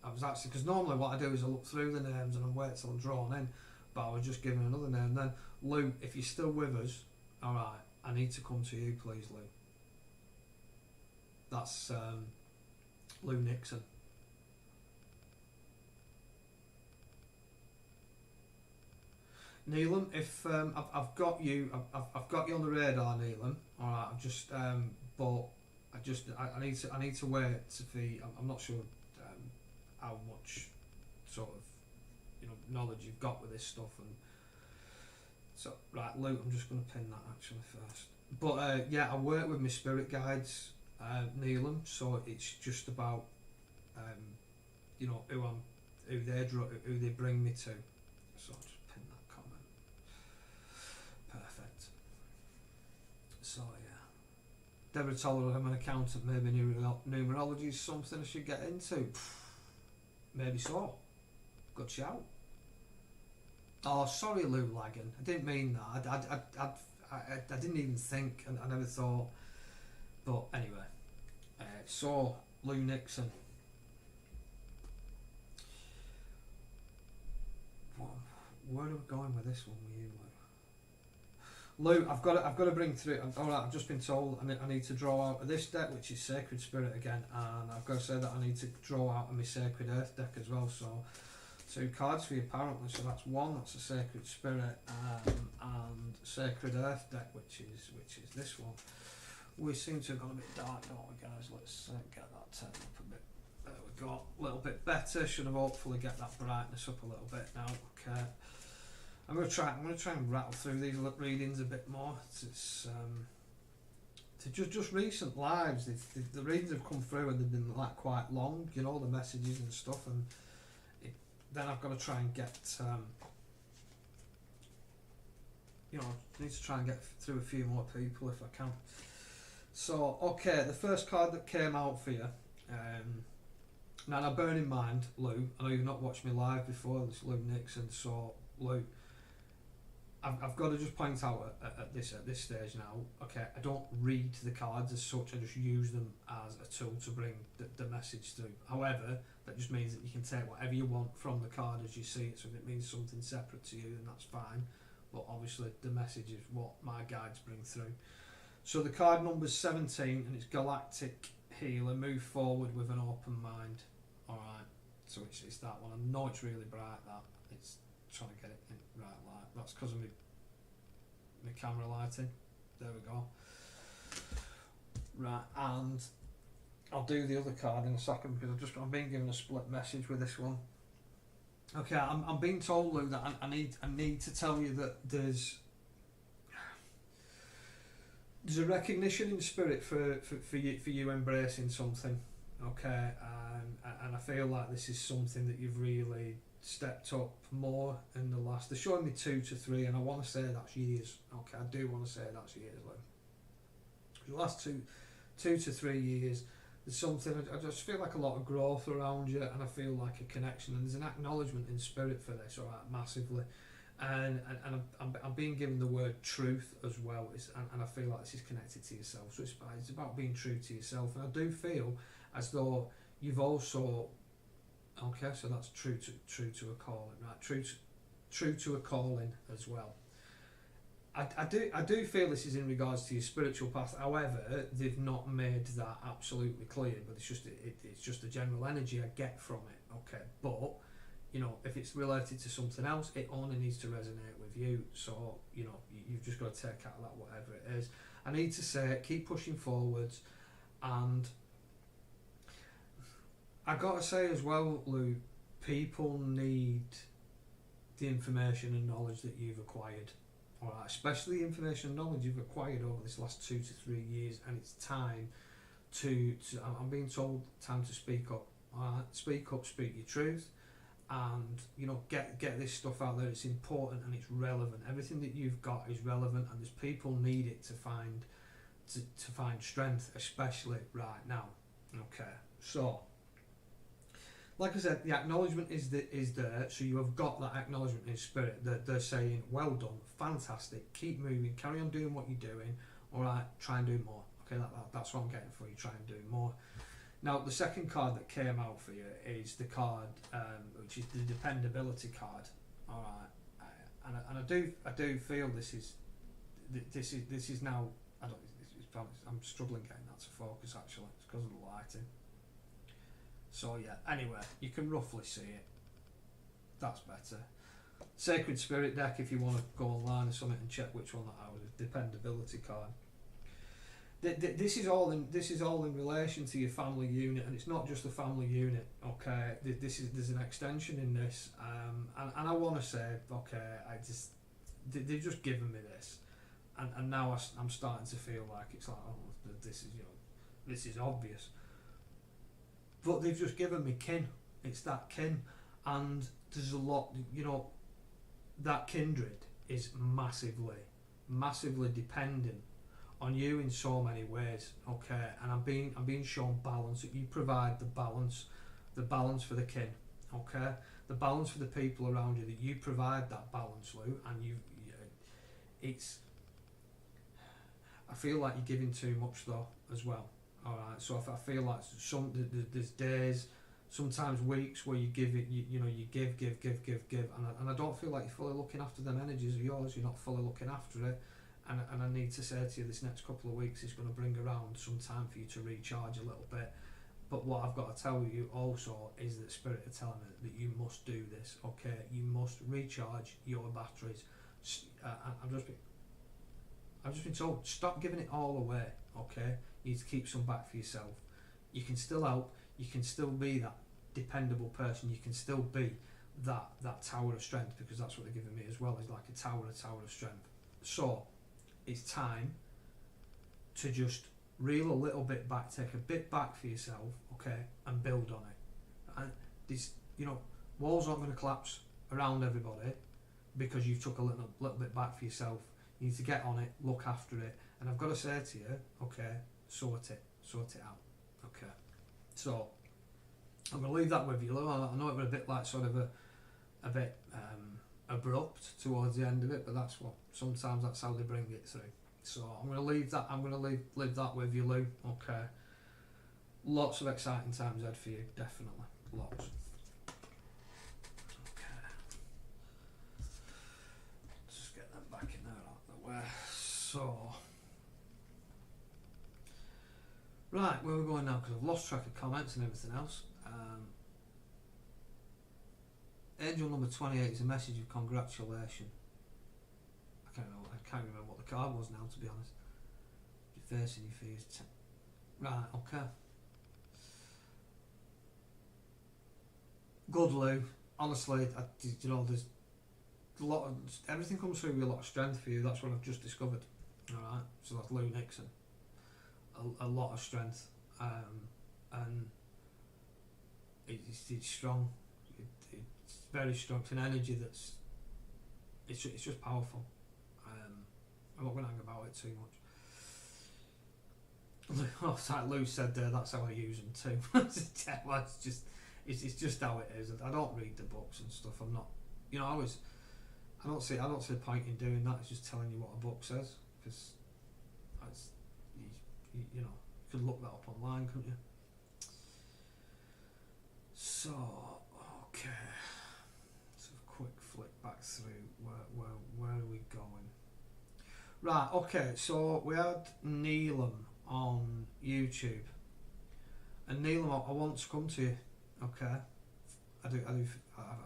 I was actually, because normally what I do is I look through the names and I wait till I'm drawn in, but I was just given another name. Then, Lou, if you're still with us, alright, I need to come to you please, Lou. That's Lou Nixon. Neelam, if I've got you, I've got you on the radar, Neelam. All right, I've just, but I need to wait to see. I'm not sure how much sort of knowledge you've got with this stuff, and so right, Luke, I'm just going to pin that actually first. But yeah, I work with my spirit guides, Neelam, so it's just about who they bring me to. So I'll just pin that comment. Perfect. So yeah, Deborah Toller, I'm an accountant. Maybe numerology is something I should get into. Maybe so. Good shout. Oh, sorry, Lou Lagan. I didn't mean that. I didn't even think, and I never thought. But anyway, so Lou Nixon. Where are we going with this one with you, Lou? Lou, I've got to bring through. Alright, I've just been told I need to draw out of this deck, which is Sacred Spirit again, and I've got to say that I need to draw out of my Sacred Earth deck as well. So 2 cards for you apparently. So that's one. That's a Sacred Spirit and Sacred Earth deck, which is this one. We seem to have gone a bit dark, don't we, guys? Let's get that turned up a bit. There we go. A little bit better. Should have hopefully get that brightness up a little bit now. Okay. I'm gonna try and rattle through these readings a bit more. It's just recent lives. The readings have come through and they've been like quite long. The messages and stuff, and then I've got to try and get I need to try and get through a few more people if I can. So okay, the first card that came out for you. Now bear in mind, Lou, I know you've not watched me live before. This is Lou Nixon. So Lou, I've got to just point out at this stage now. Okay, I don't read the cards as such. I just use them as a tool to bring the message through. However, that just means that you can take whatever you want from the card as you see it. So if it means something separate to you, then that's fine. But obviously, the message is what my guides bring through. So the card number's 17, and it's Galactic Healer. Move forward with an open mind. All right. So it's that one. I know it's really bright. That it's trying to get it in right light. That's because of my camera lighting. There we go. Right, and I'll do the other card in a second because I'm being given a split message with this one. Okay, I'm being told, Lou, that I need to tell you that there's a recognition in spirit for you embracing something. Okay, and I feel like this is something that you've really stepped up more in the last. They're showing me 2 to 3, and I want to say that's years. Okay, I do want to say that's years, Lou. The last two to 3 years, there's something. I just feel like a lot of growth around you, and I feel like a connection. And there's an acknowledgement in spirit for this, all right, massively. And I'm being given the word truth as well, and I feel like this is connected to yourself. So it's about being true to yourself, and I do feel as though you've also, okay, so that's true to a calling, right? True to a calling as well. I do feel this is in regards to your spiritual path. However, they've not made that absolutely clear, but it's just a general energy I get from it. Okay, but you know, if it's related to something else, it only needs to resonate with you. So you know, you've just got to take out that whatever it is. I need to say, keep pushing forwards, and I got to say as well, Lou, people need the information and knowledge that you've acquired. Alright, especially the information and knowledge you've acquired over this last 2 to 3 years, and it's time to I'm being told, time to speak up. Alright, speak up, speak your truth, and you know, get this stuff out there. It's important and it's relevant. Everything that you've got is relevant, and there's people need it to find strength, especially right now. Okay, so like I said, the acknowledgement is there, so you have got that acknowledgement in spirit that they're saying, well done, fantastic, keep moving, carry on doing what you're doing, alright, try and do more. Okay, that's what I'm getting for you, try and do more. Now, the second card that came out for you is the card, which is the dependability card, alright, and I do feel this is now, I'm struggling getting that to focus actually, it's because of the lighting. So yeah, anyway, you can roughly see it. That's better. Sacred Spirit deck, if you want to go online or something and check which one that was. Dependability card. This is all in relation to your family unit, and it's not just the family unit. Okay, there's an extension in this, and I want to say, okay, they've just given me this, and now I'm starting to feel like it's like, oh, this is obvious. But they've just given me kin. It's that kin, and there's a lot. You know, that kindred is massively dependent on you in so many ways. Okay, and I'm being shown balance. That you provide the balance for the kin. Okay, the balance for the people around you. That you provide that balance, Lou, and it's. I feel like you're giving too much though, as well. Alright, so if I feel like there's days, sometimes weeks where you give it, you give, and I don't feel like you're fully looking after them energies of yours. You're not fully looking after it, and I need to say to you, this next couple of weeks is going to bring around some time for you to recharge a little bit. But what I've got to tell you also is that Spirit are telling me that you must do this. Okay, you must recharge your batteries. I've just been told, stop giving it all away. Okay, you need to keep some back for yourself. You can still help. You can still be that dependable person. You can still be that tower of strength, because that's what they're giving me as well, is like a tower of strength. So it's time to just reel a little bit back, take a bit back for yourself, okay, and build on it. And these, walls aren't going to collapse around everybody because you took a little bit back for yourself. You need to get on it, look after it, and I've got to say to you, okay, sort it out, okay. So I'm going to leave that with you. I know it was a bit like sort of a bit abrupt towards the end of it, but sometimes that's how they bring it through. So I'm going to leave that. I'm going to leave that with you, Lou. Okay. Lots of exciting times ahead for you, definitely. Lots. Okay. Just get them back in there out the way. So. Right, where are we going now? Because I've lost track of comments and everything else. Angel number 28 is a message of congratulation. I can't remember what the card was now, to be honest. You're facing your fears. Right, okay. good Lou. Honestly, you know, there's a lot of, everything comes through with a lot of strength for you. That's what I've just discovered. All right, so that's Lou Nixon. A lot of strength, and it's strong. It's very strong. It's an energy that's it's just powerful. I'm not going to hang about it too much. Oh, it's like Lou said there. That's how I use them too. Yeah, well, it's just how it is. I don't read the books and stuff. I'm not, you know, I don't see the point in doing that. It's just telling you what a book says, because you know, you could look that up online, couldn't you? So okay, so a quick flick back through. Where are we going? Right. Okay. So we had Neelam on YouTube, and Neelam, I want to come to you. Okay. I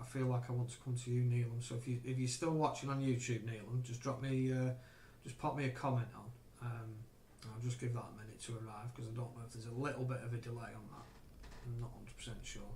feel like I want to come to you, Neelam. So if you're still watching on YouTube, Neelam, just drop me, just pop me a comment on. I'll just give that a minute to arrive, because I don't know if there's a little bit of a delay on that. I'm not 100% sure.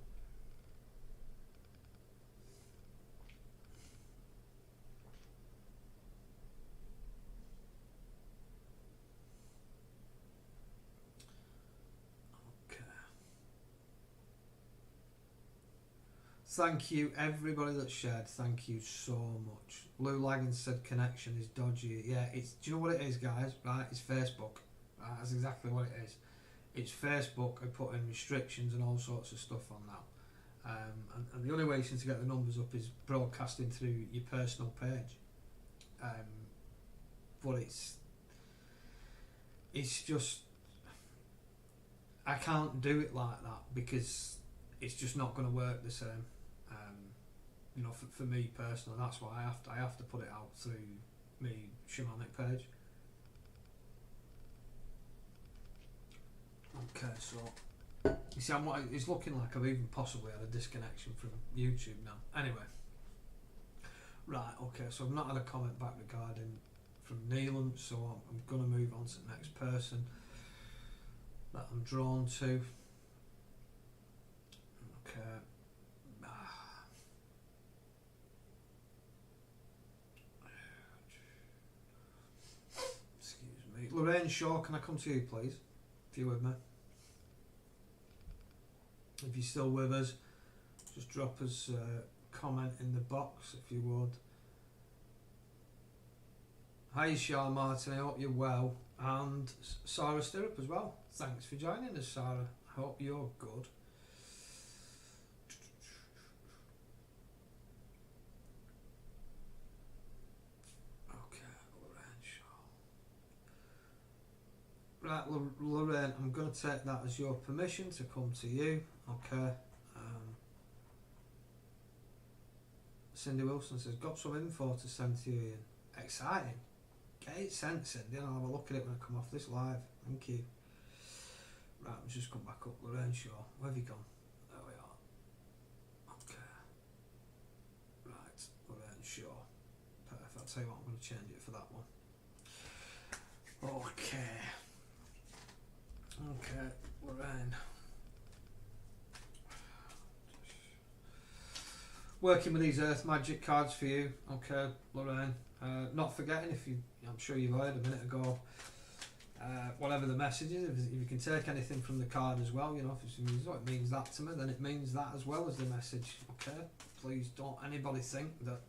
Thank you, everybody that shared. Thank you so much. Lou Laggins said connection is dodgy. Yeah, do you know what it is, guys? Right, it's Facebook. Right, that's exactly what it is. It's Facebook and putting restrictions and all sorts of stuff on now. And the only way you seem to get the numbers up is broadcasting through your personal page. But it's just, I can't do it like that, because it's just not going to work the same. You know, for me personally, that's why I have to put it out through me Shamanic page. Okay, so you see, it's looking like I've even possibly had a disconnection from YouTube now. Anyway, right, okay, so I've not had a comment back regarding from Neelam, so I'm going to move on to the next person that I'm drawn to. Okay. Excuse me. Lorraine Shaw, can I come to you, please? If you're with me. If you're still with us, just drop us a comment in the box if you would. Hi Sean Martin, I hope you're well. And Sarah Stirrup as well. Thanks for joining us, Sarah. I hope you're good. Right, Lorraine, I'm going to take that as your permission to come to you. Okay. Cindy Wilson says, got some info to send to you, Ian. Exciting. Get it sent, Cindy, and I'll have a look at it when I come off this live. Thank you. Right, I'll just come back up. Lorraine Shaw, where have you gone? There we are. Okay. Right, Lorraine Shaw. Perfect. I'll tell you what, I'm going to change it for that one. Okay. Okay, Lorraine. Working with these Earth Magic cards for you. Okay, Lorraine. Not forgetting, I'm sure you heard a minute ago, whatever the message is, if you can take anything from the card as well, you know, if it means that to me, then it means that as well as the message. Okay, please don't anybody think that,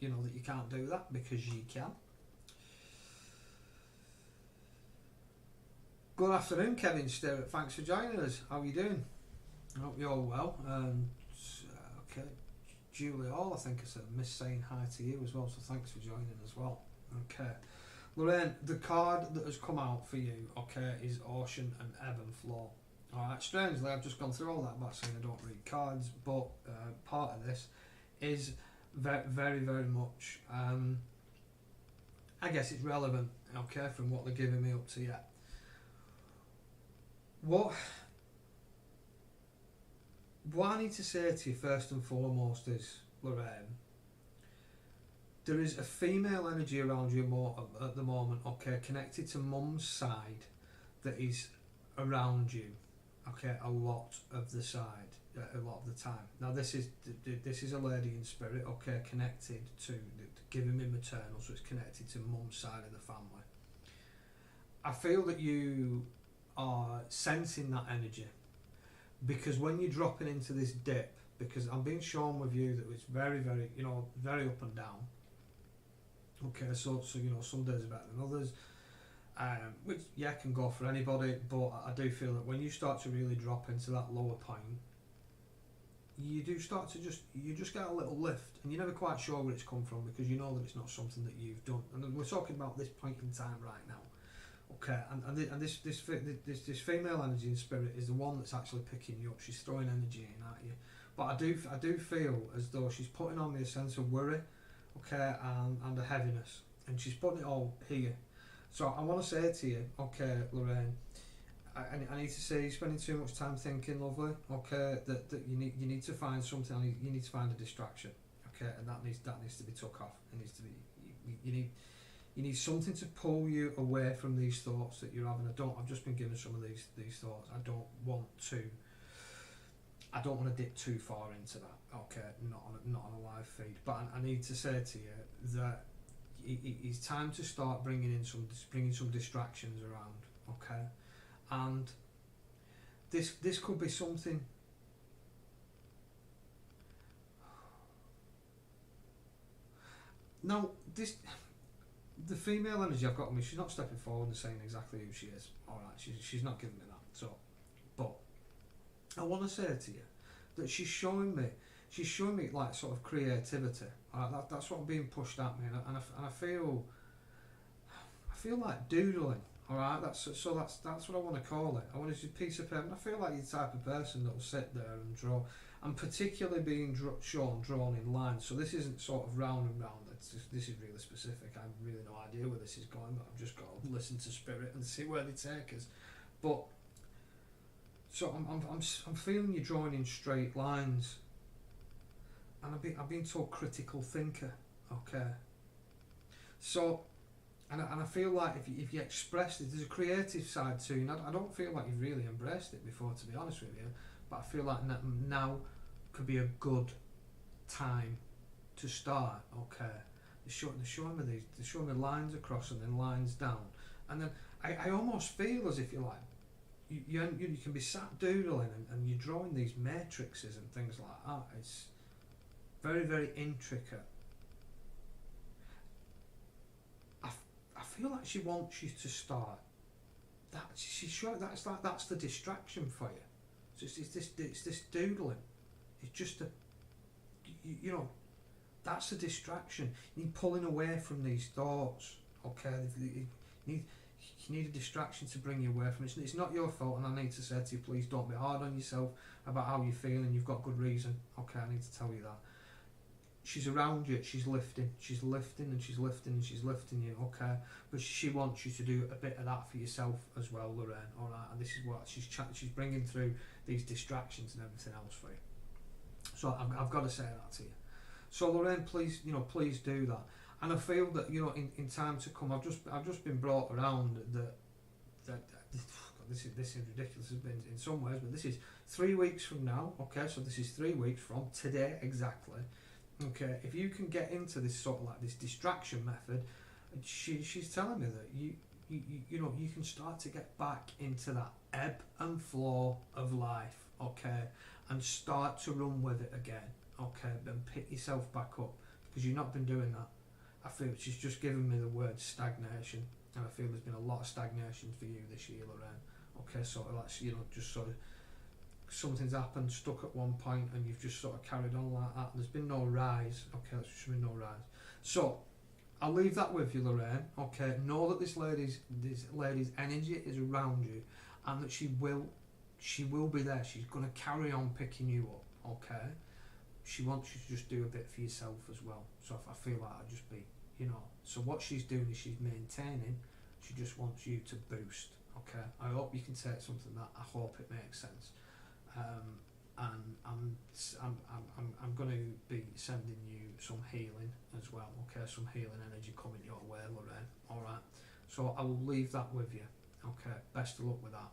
you know, that you can't do that, because you can. Good afternoon, Kevin Stewart. Thanks for joining us. How are you doing? I hope you're all well. Okay, Julie Hall, I think I said, miss saying hi to you as well, so thanks for joining as well. Okay, Lorraine, the card that has come out for you, okay, is Ocean and Ebb and Flow. Alright, strangely, I've just gone through all that about saying I don't read cards, but part of this is very, very, very much, I guess it's relevant, okay, from what they're giving me up to yet. What I need to say to you first and foremost is, Lorraine, there is a female energy around you at the moment, okay, connected to Mum's side, that is around you, okay, a lot of the side. a lot of the time. Now this is a lady in spirit, okay, connected to giving me maternal, so it's connected to mum's side of the family. I feel that you are sensing that energy, because when you're dropping into this dip, because I'm being shown with you that it's very, very, very up and down. Okay, so some days are better than others, which can go for anybody, but I do feel that when you start to really drop into that lower point, you do start to you just get a little lift, and you're never quite sure where it's come from, because you know that it's not something that you've done. And we're talking about this point in time right now. Okay, and this female energy in spirit is the one that's actually picking you up. She's throwing energy in at you, but I do feel as though she's putting on me a sense of worry, okay, and a heaviness, and she's putting it all here. So I want to say to you, okay, Lorraine, I need to say you're spending too much time thinking, lovely. Okay, that you need to find something. You need to find a distraction. Okay, and that needs to be took off. It needs to be. You need something to pull you away from these thoughts that you're having. I've just been given some of these thoughts. I don't want to dip too far into that. Okay, not on a live feed. But I need to say to you that it's time to start bringing some distractions around. Okay, and this could be something. Now the female energy I've got on me, she's not stepping forward and saying exactly who she is. Alright, she's not giving me that. So, but I want to say to you that she's showing me like sort of creativity. Alright, that's what I'm being pushed at me, and I feel like doodling. Alright, that's what I want to call it. I want to use a piece of paper. I feel like you're the type of person that will sit there and draw. I'm particularly being drawn in lines. So this isn't sort of round and round. This is really specific. I have really no idea where this is going, but I've just got to listen to spirit and see where they take us. But so I'm feeling you drawing in straight lines, and I've been told critical thinker. Okay. So. And I feel like if you express it, there's a creative side to you. I don't feel like you've really embraced it before, to be honest with you. But I feel like now could be a good time to start. Okay, they're showing me lines across and then lines down, and then I almost feel as if you're like you can be sat doodling and you're drawing these matrices and things like that. It's very, very intricate. I feel like she wants you to start. She's sure that's the distraction for you. So it's this doodling. It's just that's the distraction. You need pulling away from these thoughts. Okay, you need a distraction to bring you away from it. It's not your fault, and I need to say to you, please don't be hard on yourself about how you're feeling. You've got good reason. Okay, I need to tell you that. She's around you, she's lifting and she's lifting you, okay? But she wants you to do a bit of that for yourself as well, Lorraine, alright? And this is what she's bringing through, these distractions and everything else for you. So I've got to say that to you. So Lorraine, please do that. And I feel that, in time to come, I've just been brought around that this is ridiculous in some ways, but this is 3 weeks from now, okay? So this is 3 weeks from today exactly. Okay, if you can get into this sort of like this distraction method, she's telling me that you can start to get back into that ebb and flow of life, okay, and start to run with it again, okay, and pick yourself back up, because you've not been doing that. I feel she's just given me the word stagnation, and I feel there's been a lot of stagnation for you this year, Lorraine. Okay, sort of like just sort of. Something's happened, stuck at one point, and you've just sort of carried on like that. There's been no rise. Okay, there's just been no rise. So I'll leave that with you, Lorraine. Okay, know that this lady's energy is around you, and that she will be there. She's going to carry on picking you up. Okay, she wants you to just do a bit for yourself as well. So if I feel like I'd just be, So what she's doing is she's maintaining. She just wants you to boost. Okay, I hope you can take something that I hope it makes sense. And I'm going to be sending you some healing as well. Okay, some healing energy coming your way, Lorraine. All right. So I will leave that with you. Okay. Best of luck with that.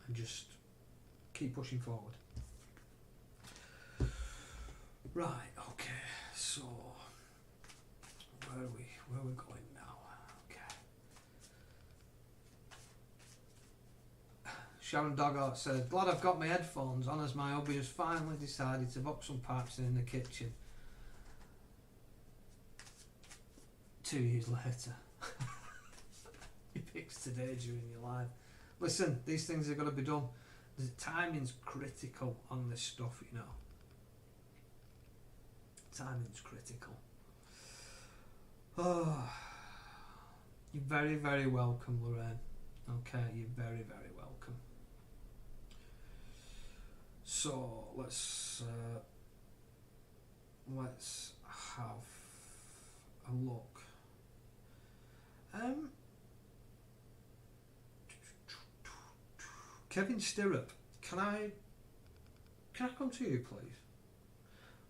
And just keep pushing forward. Right, okay, so where are we going now? Okay. Sharon Doggart says, glad I've got my headphones on as my hubby has finally decided to box some pipes in the kitchen. 2 years later. He picks today during your life. Listen, these things are going to be done. The timing's critical on this stuff, you know. Timing's critical. Oh, you're very, very welcome, Lorraine. Okay, you're very, very welcome. So let's have a look. Kevin Stirrup, can I come to you, please?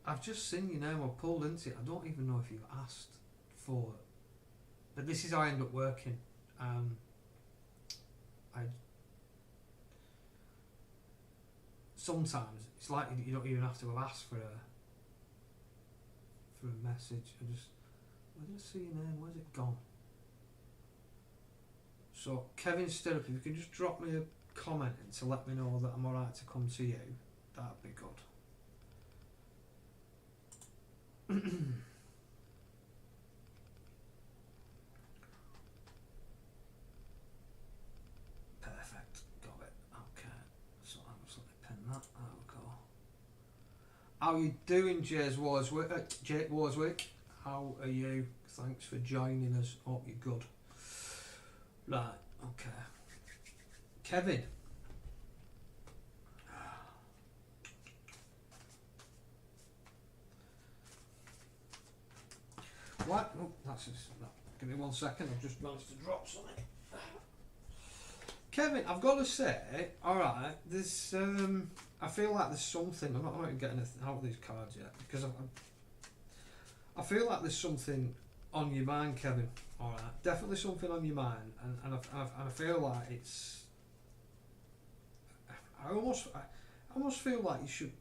I've just seen your name, I've pulled into it. I don't even know if you've asked for it. But this is how I end up working. Sometimes it's like you don't even have to have asked for a message. Where did I see your name? Where's it gone? So Kevin Stirrup, if you can just drop me a comment to let me know that I'm alright to come to you, that'd be good. Perfect, got it. Okay, so I'm just let me pin that. There we go. How are you doing, Jake Warswick? How are you? Thanks for joining us. Hope you're good. Right, okay. Kevin. What? Oh, that's just, no. Give me 1 second, I've just managed to drop something. Kevin, I've got to say, alright, there's, I feel like there's something, I'm not even getting out of these cards yet, because I feel like there's something on your mind, Kevin, alright, definitely something on your mind, and I feel like it's, I almost feel like you should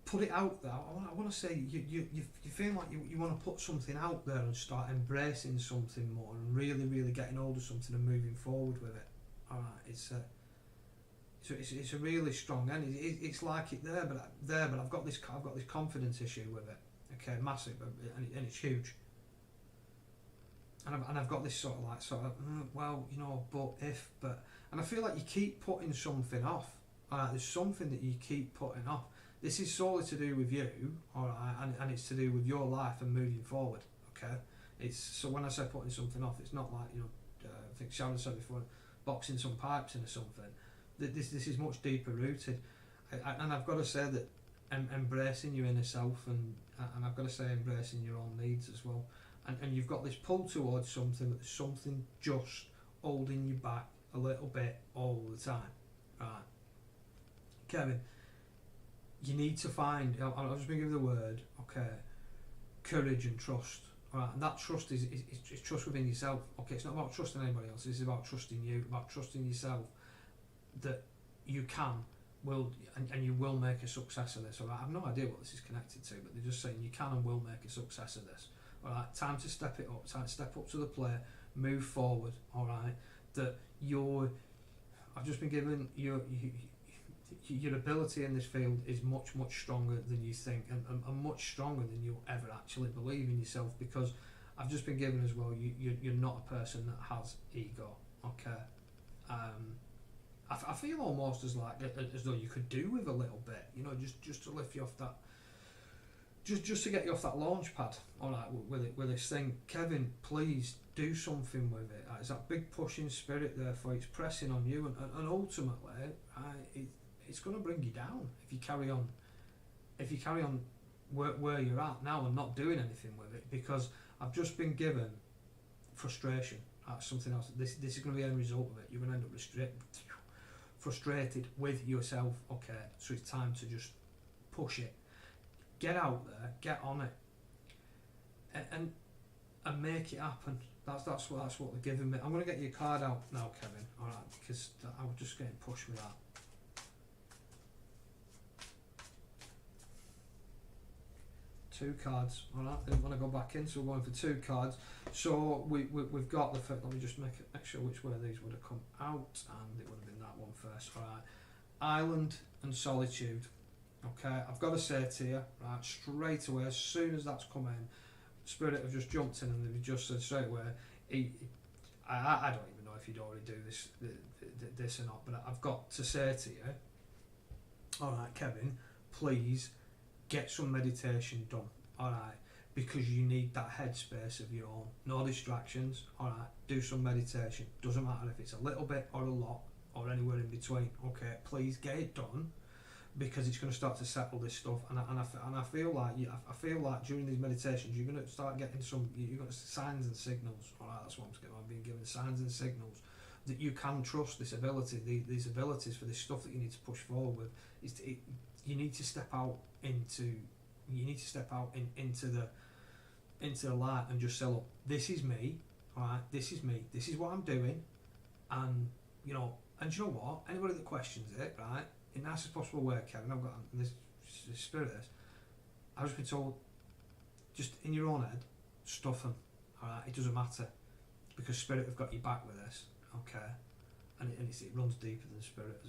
put it out there. I want to say you feel like you want to put something out there and start embracing something more and really getting hold of something and moving forward with it. All right, it's a really strong end. It's like it there, but I've got this confidence issue with it. Okay, massive, and it's huge. And I've got this sort of well, you know, and I feel like you keep putting something off. All right, there's something that you keep putting off. This is solely to do with you, alright, and it's to do with your life and moving forward, okay? So when I say putting something off, it's not like, you know, I think Sharon said before, boxing some pipes in or something. This is much deeper rooted. And I've got to say that embracing your inner self and I've got to say embracing your own needs as well. And you've got this pull towards something, but there's something just holding you back a little bit all the time, right? Kevin, you need to find, I'll just give you the word, okay, courage and trust. Alright, and that trust is trust within yourself. Okay, it's not about trusting anybody else, it's about trusting you, about trusting yourself that you can, and you will make a success of this. Alright, I have no idea what this is connected to, but they're just saying you can and will make a success of this. Alright, time to step it up, time to step up to the plate, move forward, alright, that I've just been given your ability in this field is much stronger than you think, and much stronger than you'll ever actually believe in yourself, because I've just been given as well, you're not a person that has ego, okay? I feel almost as though you could do with a little bit, you know, just to lift you off that, just to get you off that launch pad, alright, with this thing. Kevin, please do something with it. It's that big pushing spirit there for it's pressing on you, and ultimately, it's going to bring you down if you carry on. If you carry on where you're at now and not doing anything with it, because I've just been given frustration. That's something else. This is going to be the end result of it. You're going to end up frustrated with yourself. Okay, so it's time to just push it. Get out there, get on it, and make it happen. That's what they're giving me. I'm going to get your card out now, Kevin. All right, because I was just getting pushed with that. 2 cards. Alright, I didn't want to go back in, so we're going for 2 cards. So we've got the first, let me just make sure which way these would have come out, and it would have been that one first. Alright, Island and Solitude. Okay, I've got to say to you, right, straight away, as soon as that's come in, Spirit have just jumped in and they've just said straight away, I don't even know if you'd already do this or not, but I've got to say to you, alright Kevin, please get some meditation done, alright, because you need that headspace of your own, no distractions, alright, do some meditation, doesn't matter if it's a little bit or a lot, or anywhere in between, okay, please get it done, because it's going to start to settle this stuff, and I feel like during these meditations you're going to start getting you've got signs and signals. All right, that's what I'm being given, signs and signals that you can trust this ability, these abilities for this stuff that you need to push forward with. You need to step out into the light and just say, look, this is me. All right, this is me. This is what I'm doing, and you know what? Anybody that questions it, right? In the nicest possible way, Kevin, I've got this spirit. I've just been told, just in your own head, stuff them. All right, it doesn't matter, because Spirit have got your back with this. Okay, and it runs deeper than Spirit.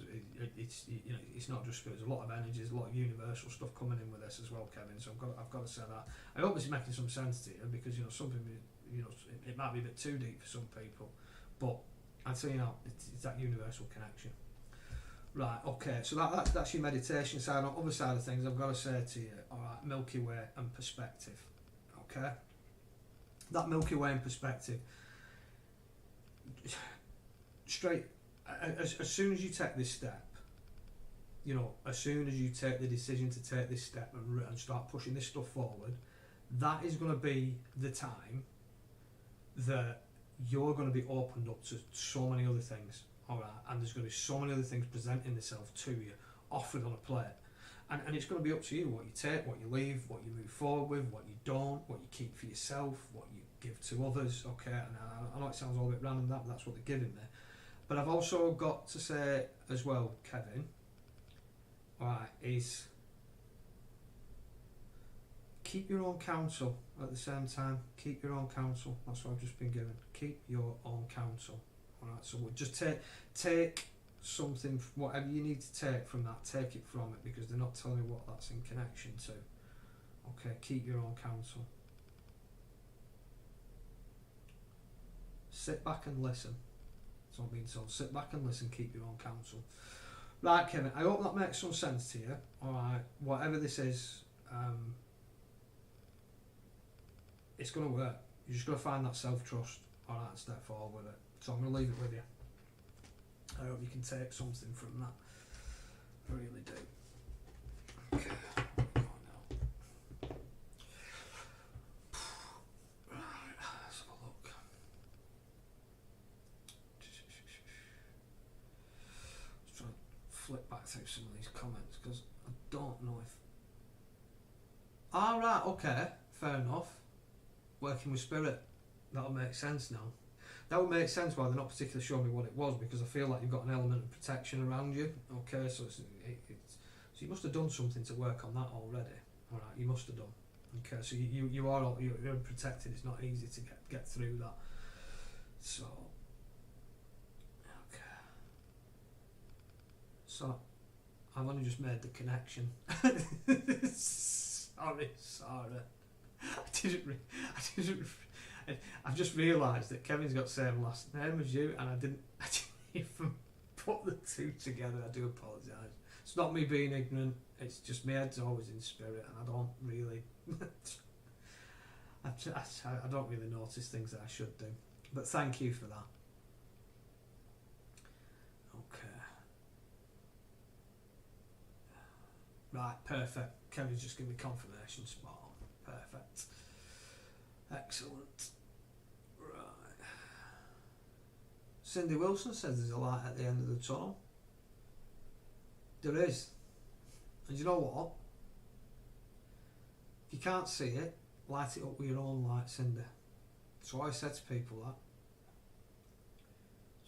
It's not just Spirit. There's a lot of energies, a lot of universal stuff coming in with this as well, Kevin. So I've got to say that. I hope this is making some sense to you, because something it might be a bit too deep for some people, but I'd say it's that universal connection. Right, okay, so that's your meditation side. On the other side of things, I've got to say to you, alright, Milky Way and perspective, okay? That Milky Way and perspective, straight, as soon as you take this step, as soon as you take the decision to take this step and start pushing this stuff forward, that is going to be the time that you're going to be opened up to so many other things. Alright, and there's going to be so many other things presenting themselves to you, offered on a plate, and it's going to be up to you what you take, what you leave, what you move forward with, what you don't, what you keep for yourself, what you give to others. Okay, and I know it sounds all a bit random, but that's what they're giving me. But I've also got to say as well, Kevin, alright, is keep your own counsel at the same time. Keep your own counsel. That's what I've just been given. Keep your own counsel. Alright, so we'll just take something, whatever you need to take from that, take it from it, because they're not telling you what that's in connection to. Okay, keep your own counsel. Sit back and listen. That's what I'm being told. Sit back and listen, keep your own counsel. Right, Kevin, I hope that makes some sense to you. Alright, whatever this is, it's going to work. You're just going to find that self-trust, alright, and step forward with it. So I'm going to leave it with you. I hope you can take something from that. I really do. Okay, right, let's have a look. Let's try and flip back through some of these comments, because I don't know if... Alright, okay, fair enough. Working with Spirit, that'll make sense now. That would make sense why they're not particularly showing me what it was, because I feel like you've got an element of protection around you. Okay, so so you must have done something to work on that already. All right, you must have done. Okay, so you're protected. It's not easy to get through that. So okay, so I've only just made the connection. sorry. I've just realised that Kevin's got the same last name as you, and I didn't even put the two together. I do apologise. It's not me being ignorant, it's just my head's always in Spirit, and I don't really I don't really notice things that I should do. But thank you for that. Okay. Right, perfect. Kevin's just giving me confirmation. Spot on. Perfect. Excellent. Right. Cindy Wilson says there's a light at the end of the tunnel. There is. And you know what? If you can't see it, light it up with your own light, Cindy. So I said to people that.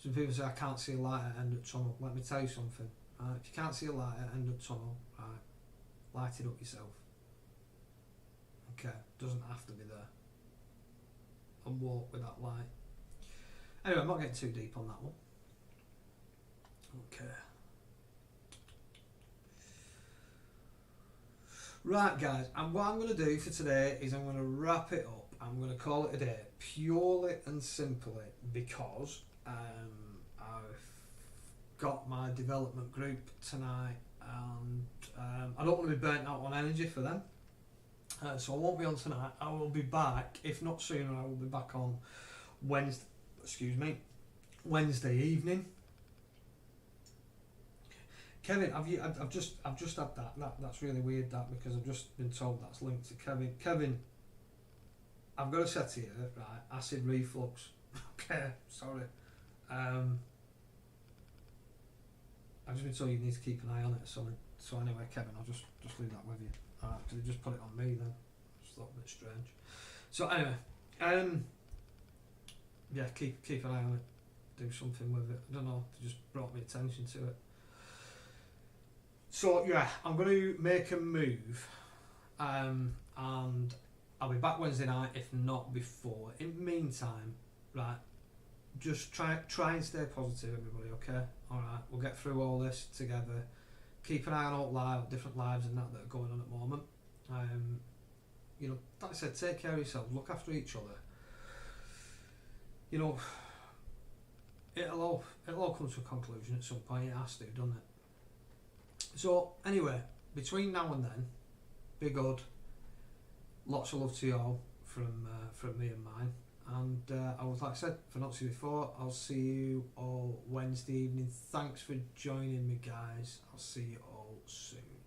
Some people say I can't see a light at the end of the tunnel. Let me tell you something. Right? If you can't see a light at the end of the tunnel, right, light it up yourself. Okay, doesn't have to be there. And walk with that light. Anyway, I'm not getting too deep on that one. Okay. Right, guys, and what I'm going to do for today is I'm going to wrap it up. I'm going to call it a day, purely and simply because I've got my development group tonight, and I don't want to be burnt out on energy for them. So I won't be on tonight. I will be back, if not sooner. I will be back on Wednesday. Excuse me, Wednesday evening. Kevin, I've just had that's really weird, that, because I've just been told that's linked to Kevin. Kevin, I've got to say to you, right, acid reflux. Okay, sorry. I've just been told you need to keep an eye on it or something. So anyway, Kevin, I'll just leave that with you. Alright, because they just put it on me then. Just thought a bit strange. So anyway, yeah, keep an eye on it. Do something with it. I don't know. They just brought me attention to it. So yeah, I'm going to make a move, and I'll be back Wednesday night, if not before. In the meantime, right, just try and stay positive, everybody. Okay, all right, we'll get through all this together. Keep an eye on all different lives and that are going on at the moment. You know, like I said, take care of yourselves, look after each other. You know, it'll all come to a conclusion at some point. It has to, doesn't it? So anyway, between now and then, be good. Lots of love to you all from me and mine. And I was, like I said, if I not see you before, I'll see you all Wednesday evening. Thanks for joining me, guys. I'll see you all soon.